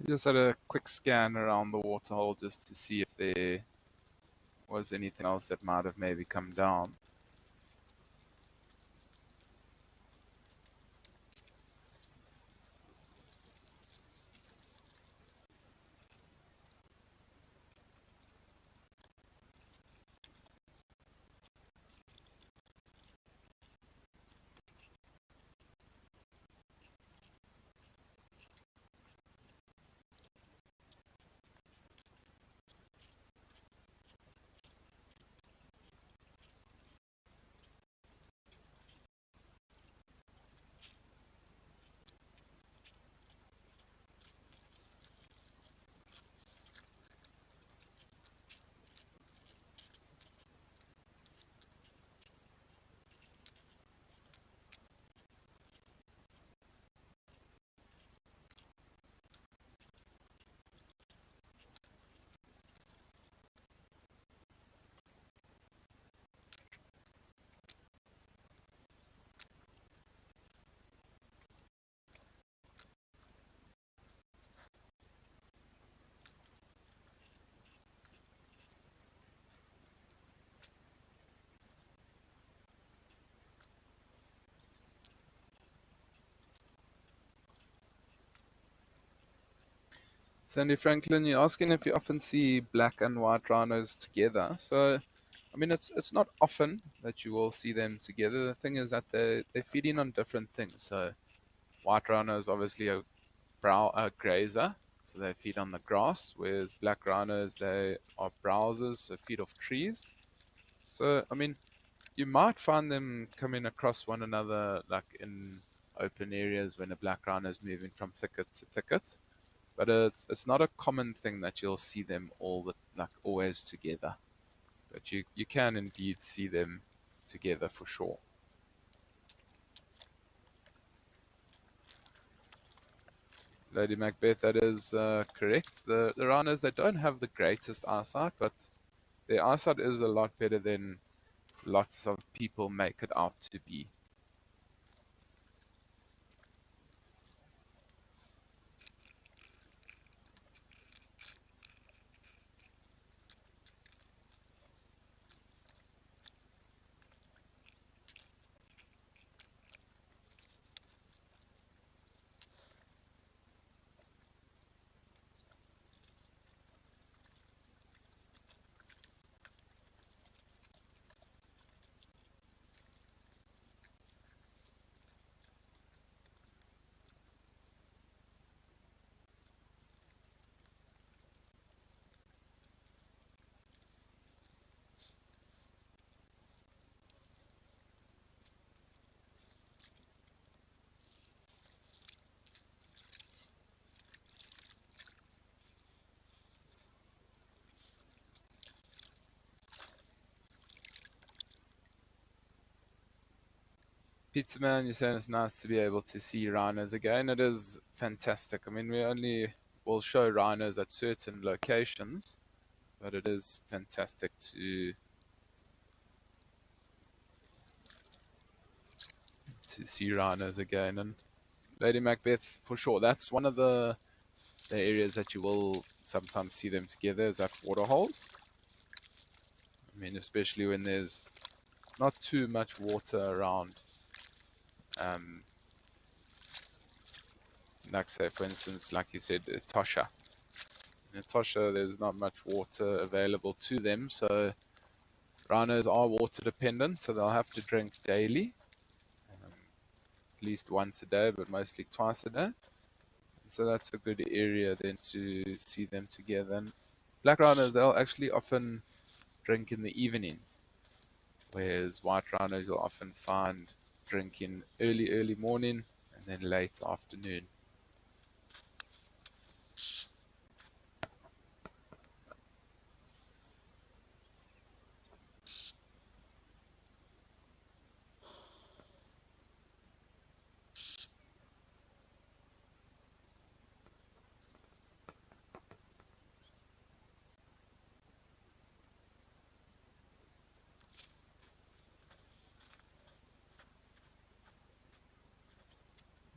Just had a quick scan around the waterhole just to see if there was anything else that might have maybe come down. Sandy Franklin, you're asking if you often see black and white rhinos together. So, I mean, it's not often that you will see them together. The thing is that they're feeding on different things. So, white rhino is obviously a grazer, so they feed on the grass, whereas black rhinos, they are browsers, so feed off trees. So, I mean, you might find them coming across one another like in open areas when a black rhino is moving from thicket to thicket. But it's not a common thing that you'll see them always together. But you can indeed see them together for sure. Lady Macbeth, that is correct. The rhinos, they don't have the greatest eyesight, but their eyesight is a lot better than lots of people make it out to be. Pizza Man, you're saying it's nice to be able to see rhinos again. It is fantastic. I mean, we only will show rhinos at certain locations, but it is fantastic to see rhinos again. And Lady Macbeth, for sure, that's one of the areas that you will sometimes see them together is at waterholes. I mean, especially when there's not too much water around. Um, like say, for instance, like you said, Etosha. In Etosha, there's not much water available to them, so rhinos are water dependent, so they'll have to drink daily, at least once a day, but mostly twice a day. So that's a good area then to see them together. And black rhinos, they'll actually often drink in the evenings, whereas white rhinos you'll often find drinking early morning and then late afternoon.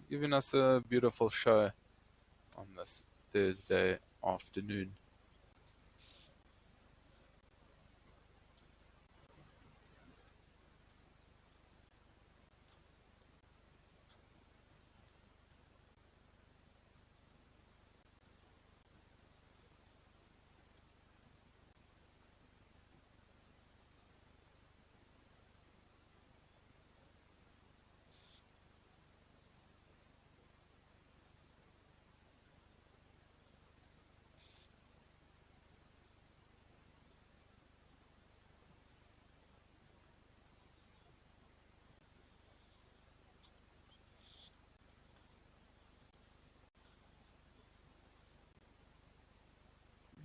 Giving us a beautiful show on this Thursday afternoon.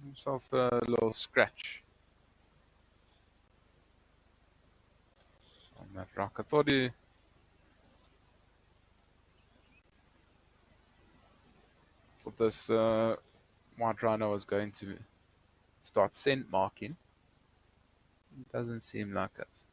Himself a little scratch on that rock. I thought this white rhino was going to start scent marking. It doesn't seem like it.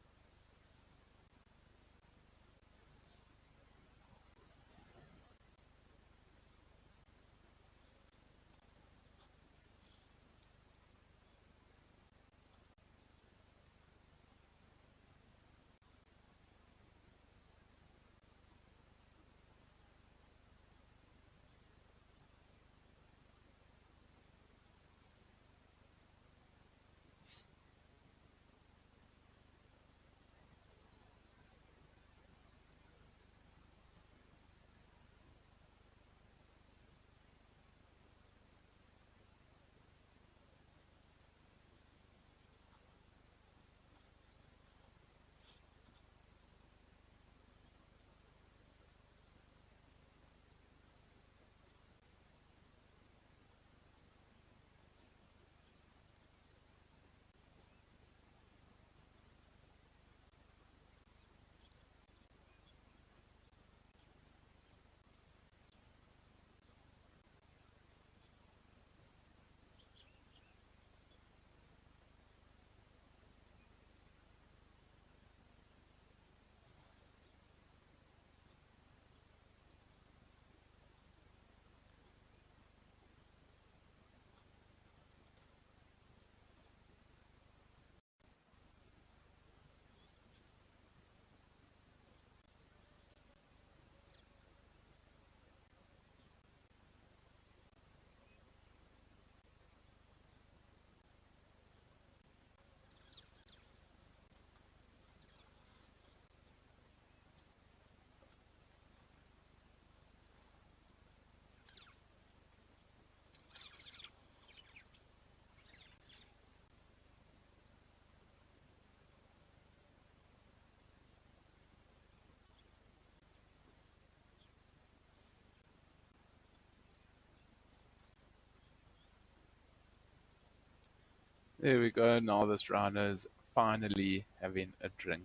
There we go. Now this rhino is finally having a drink.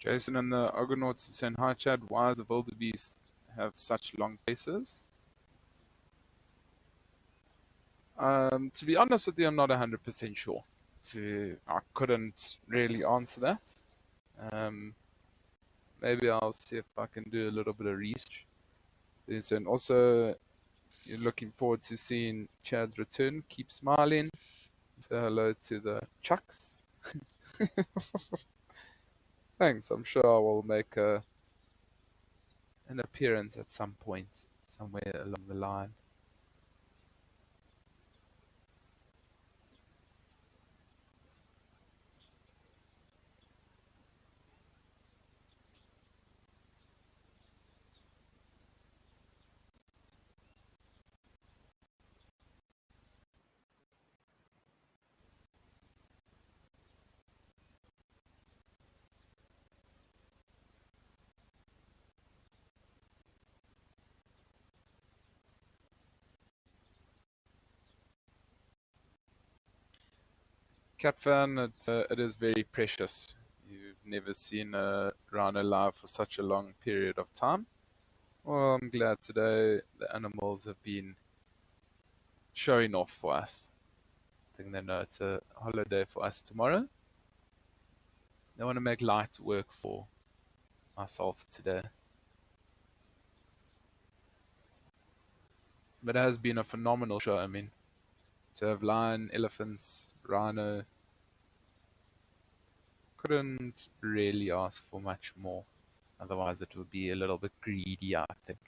Jason and the Argonauts saying, hi Chad, why does the wildebeest have such long faces? To be honest with you, I'm not 100% sure. I couldn't really answer that. maybe I'll see if I can do a little bit of research. And also, you're looking forward to seeing Chad's return. Keep smiling. Say hello to the Chucks. Thanks. I'm sure I will make an appearance at some point, somewhere along the line. Cat fan, it is very precious. You've never seen a rhino live for such a long period of time. Well, I'm glad today the animals have been showing off for us. I think they know it's a holiday for us tomorrow. They want to make light work for myself today. But it has been a phenomenal show. I mean, to have lion, elephants, rhino, couldn't really ask for much more. Otherwise, it would be a little bit greedy, I think.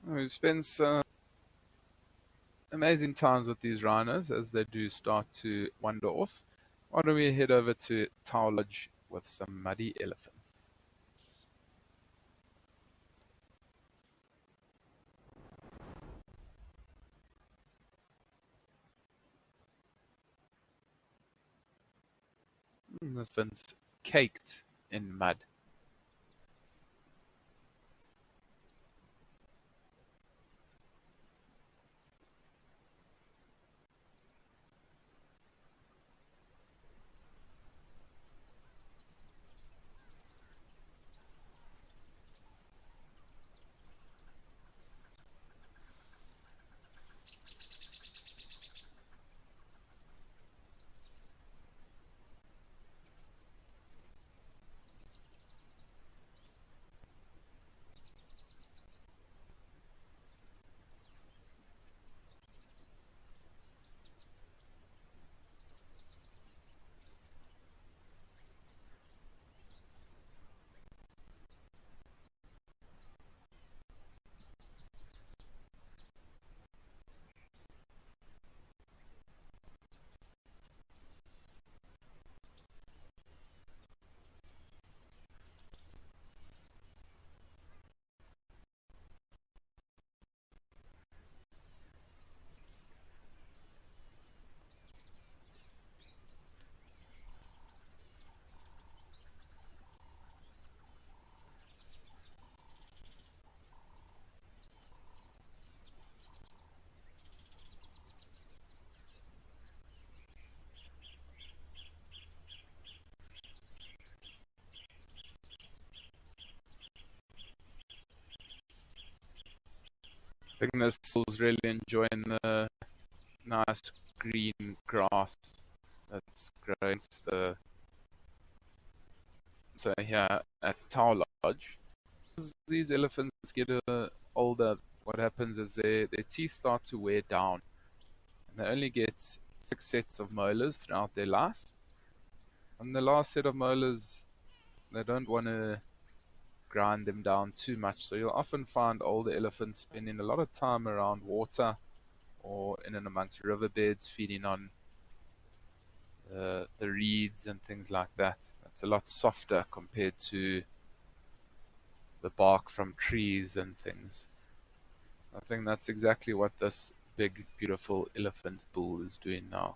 We spend amazing times with these rhinos as they do start to wander off. Why don't we head over to Tower Lodge with some muddy elephants? Elephants caked in mud. think this bull's really enjoying the nice green grass that's growing. So here at Tower Lodge, as these elephants get older, what happens is their teeth start to wear down, and they only get 6 sets of molars throughout their life. And the last set of molars, they don't want to grind them down too much, so you'll often find older elephants spending a lot of time around water or in and amongst riverbeds feeding on the reeds and things like that. It's a lot softer compared to the bark from trees and things. I think that's exactly what this big, beautiful elephant bull is doing now.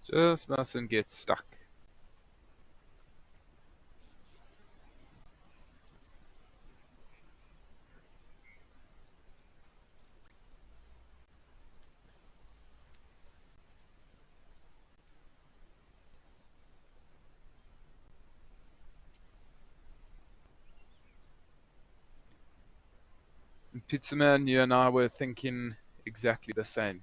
Just mustn't get stuck. Pizza Man, you and I were thinking exactly the same.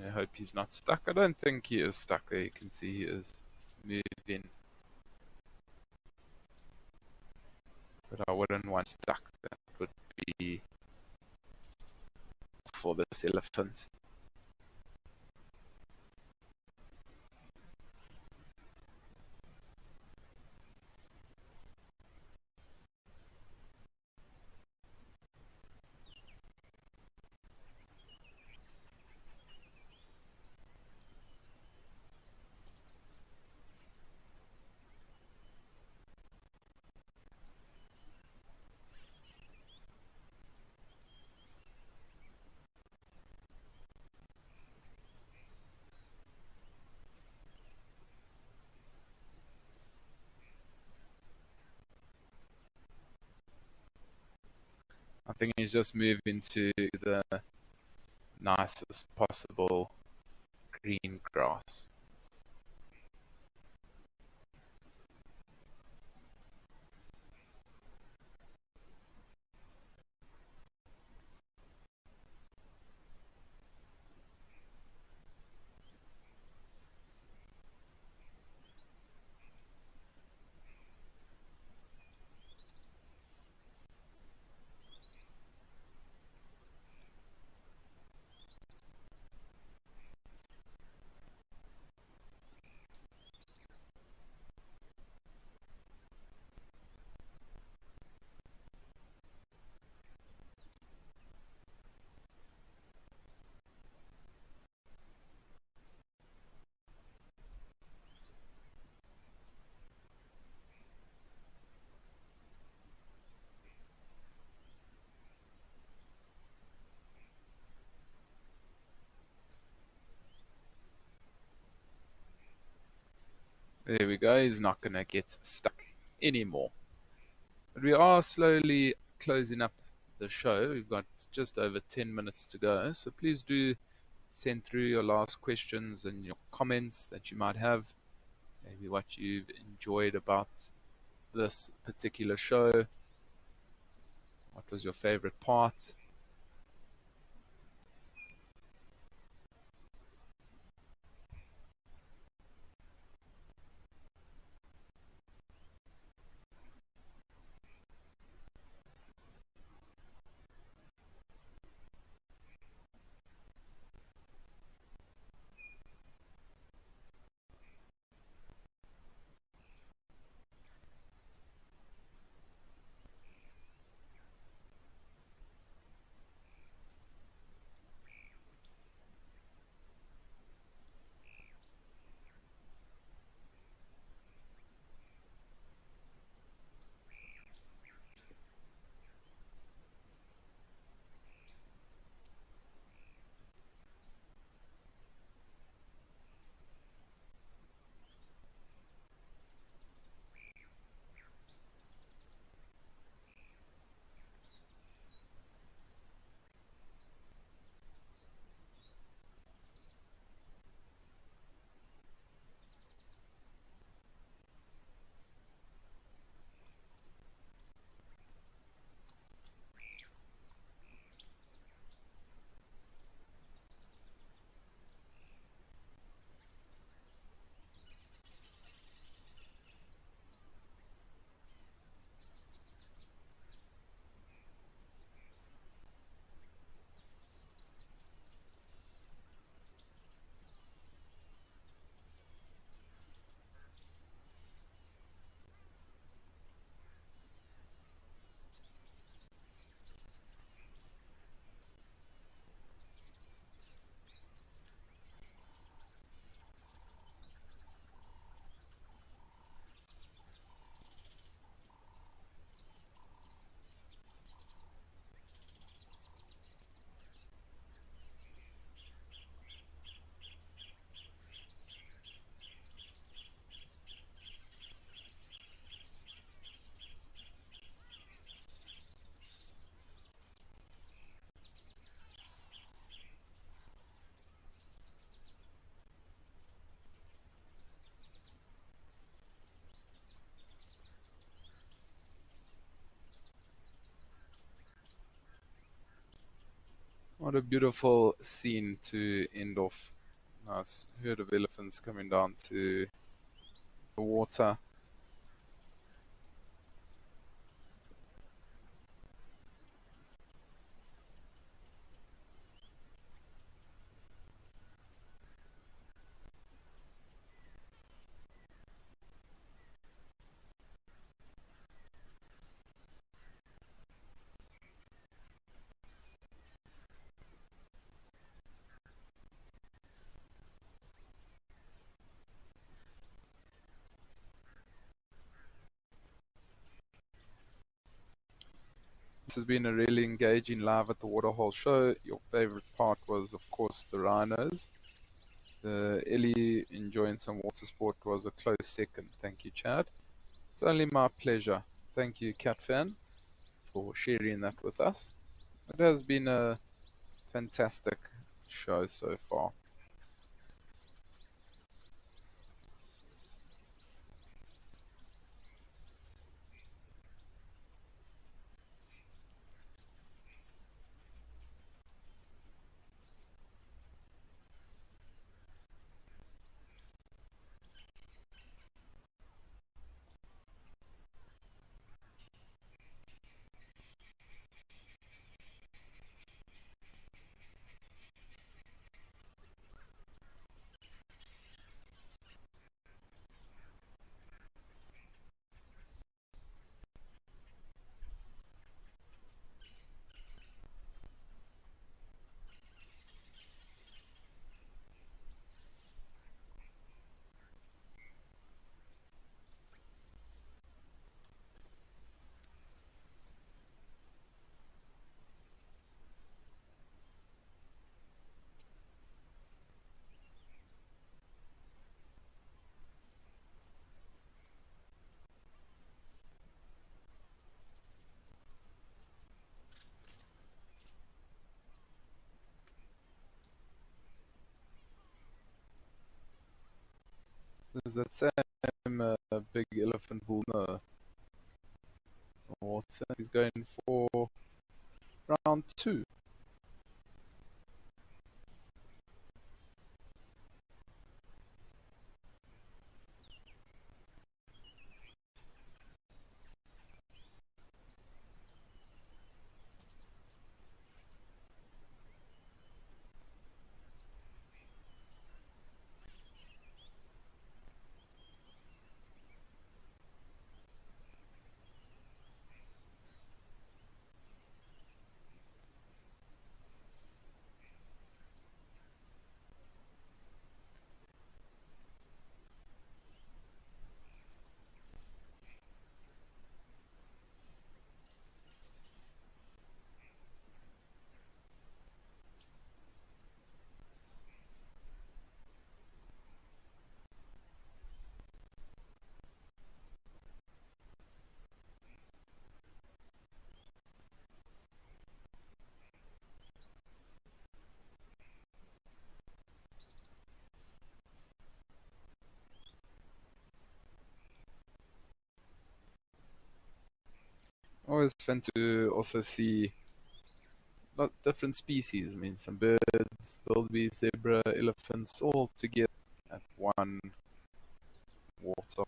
I hope he's not stuck. I don't think he is stuck there. You can see he is moving. But I wouldn't want stuck. That would be for this elephant. I think he's just moving to the nicest possible green grass. There we go, he's not going to get stuck anymore. But we are slowly closing up the show. We've got just over 10 minutes to go. So please do send through your last questions and your comments that you might have. Maybe what you've enjoyed about this particular show. What was your favorite part? What a beautiful scene to end off. Nice herd of elephants coming down to the water. This has been a really engaging live at the Waterhole show. Your favorite part was, of course, the rhinos. The Ellie enjoying some water sport was a close second. Thank you, Chad. It's only my pleasure. Thank you, CatFan, for sharing that with us. It has been a fantastic show so far. There's that same big elephant bull in the water. He's going for round two. Always fun to also see lot different species. I mean, some birds, wildebeest, zebra, elephants, all together at one water.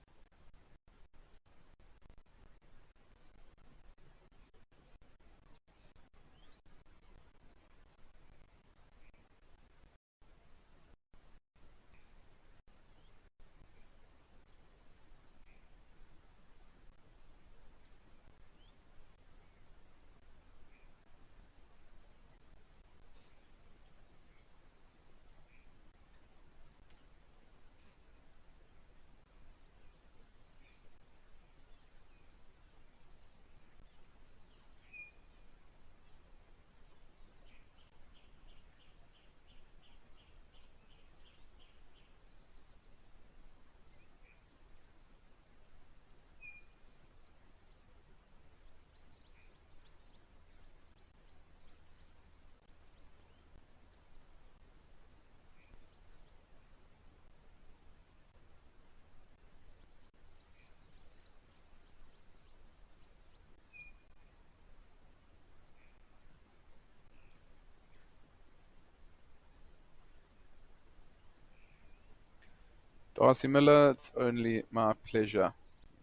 Darcy Miller, it's only my pleasure.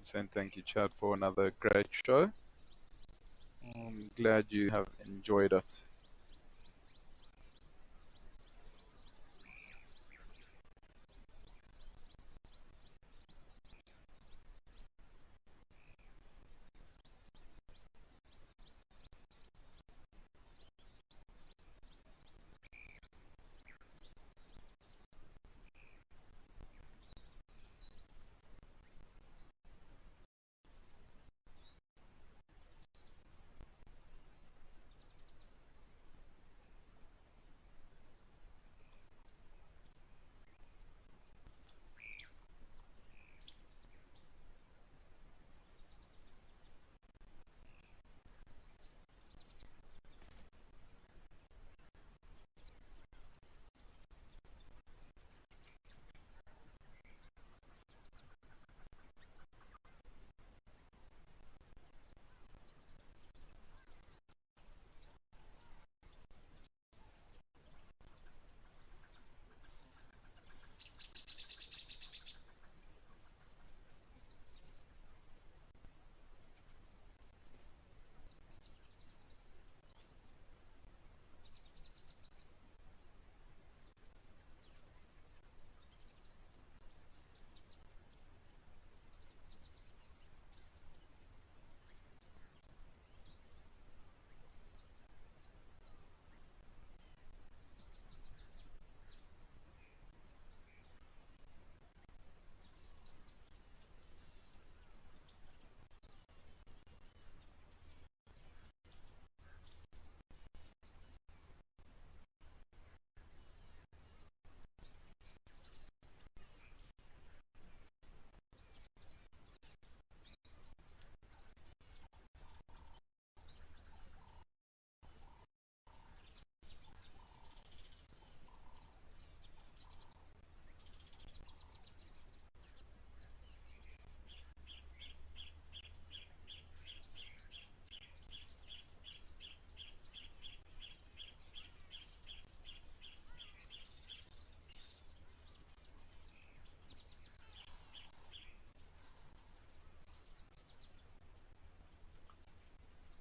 Saying thank you, Chad, for another great show. I'm glad you have enjoyed it.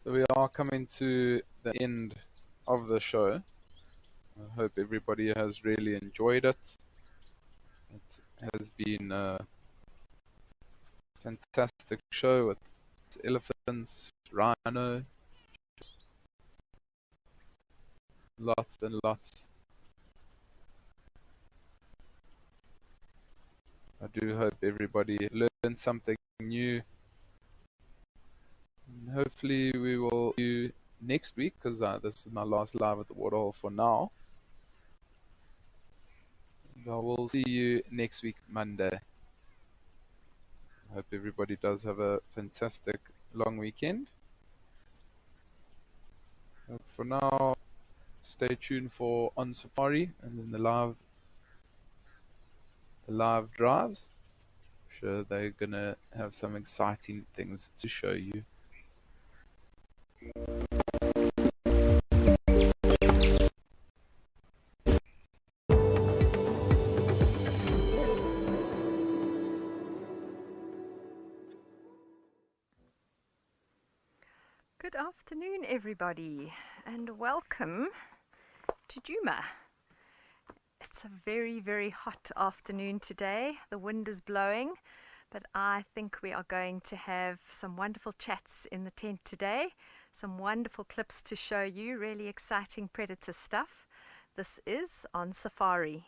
So we are coming to the end of the show. I hope everybody has really enjoyed it. It has been a fantastic show with elephants, rhino, lots and lots. I do hope everybody learned something new. And hopefully we will see you next week, because this is my last live at the waterhole for now. I will see you next week, Monday. I hope everybody does have a fantastic long weekend. For now, stay tuned for On Safari and then the live drives. I'm sure they're gonna have some exciting things to show you. Good afternoon, everybody, and welcome to Juma. It's a very, very hot afternoon today. The wind is blowing, but I think we are going to have some wonderful chats in the tent today, some wonderful clips to show you, really exciting predator stuff. This is On Safari.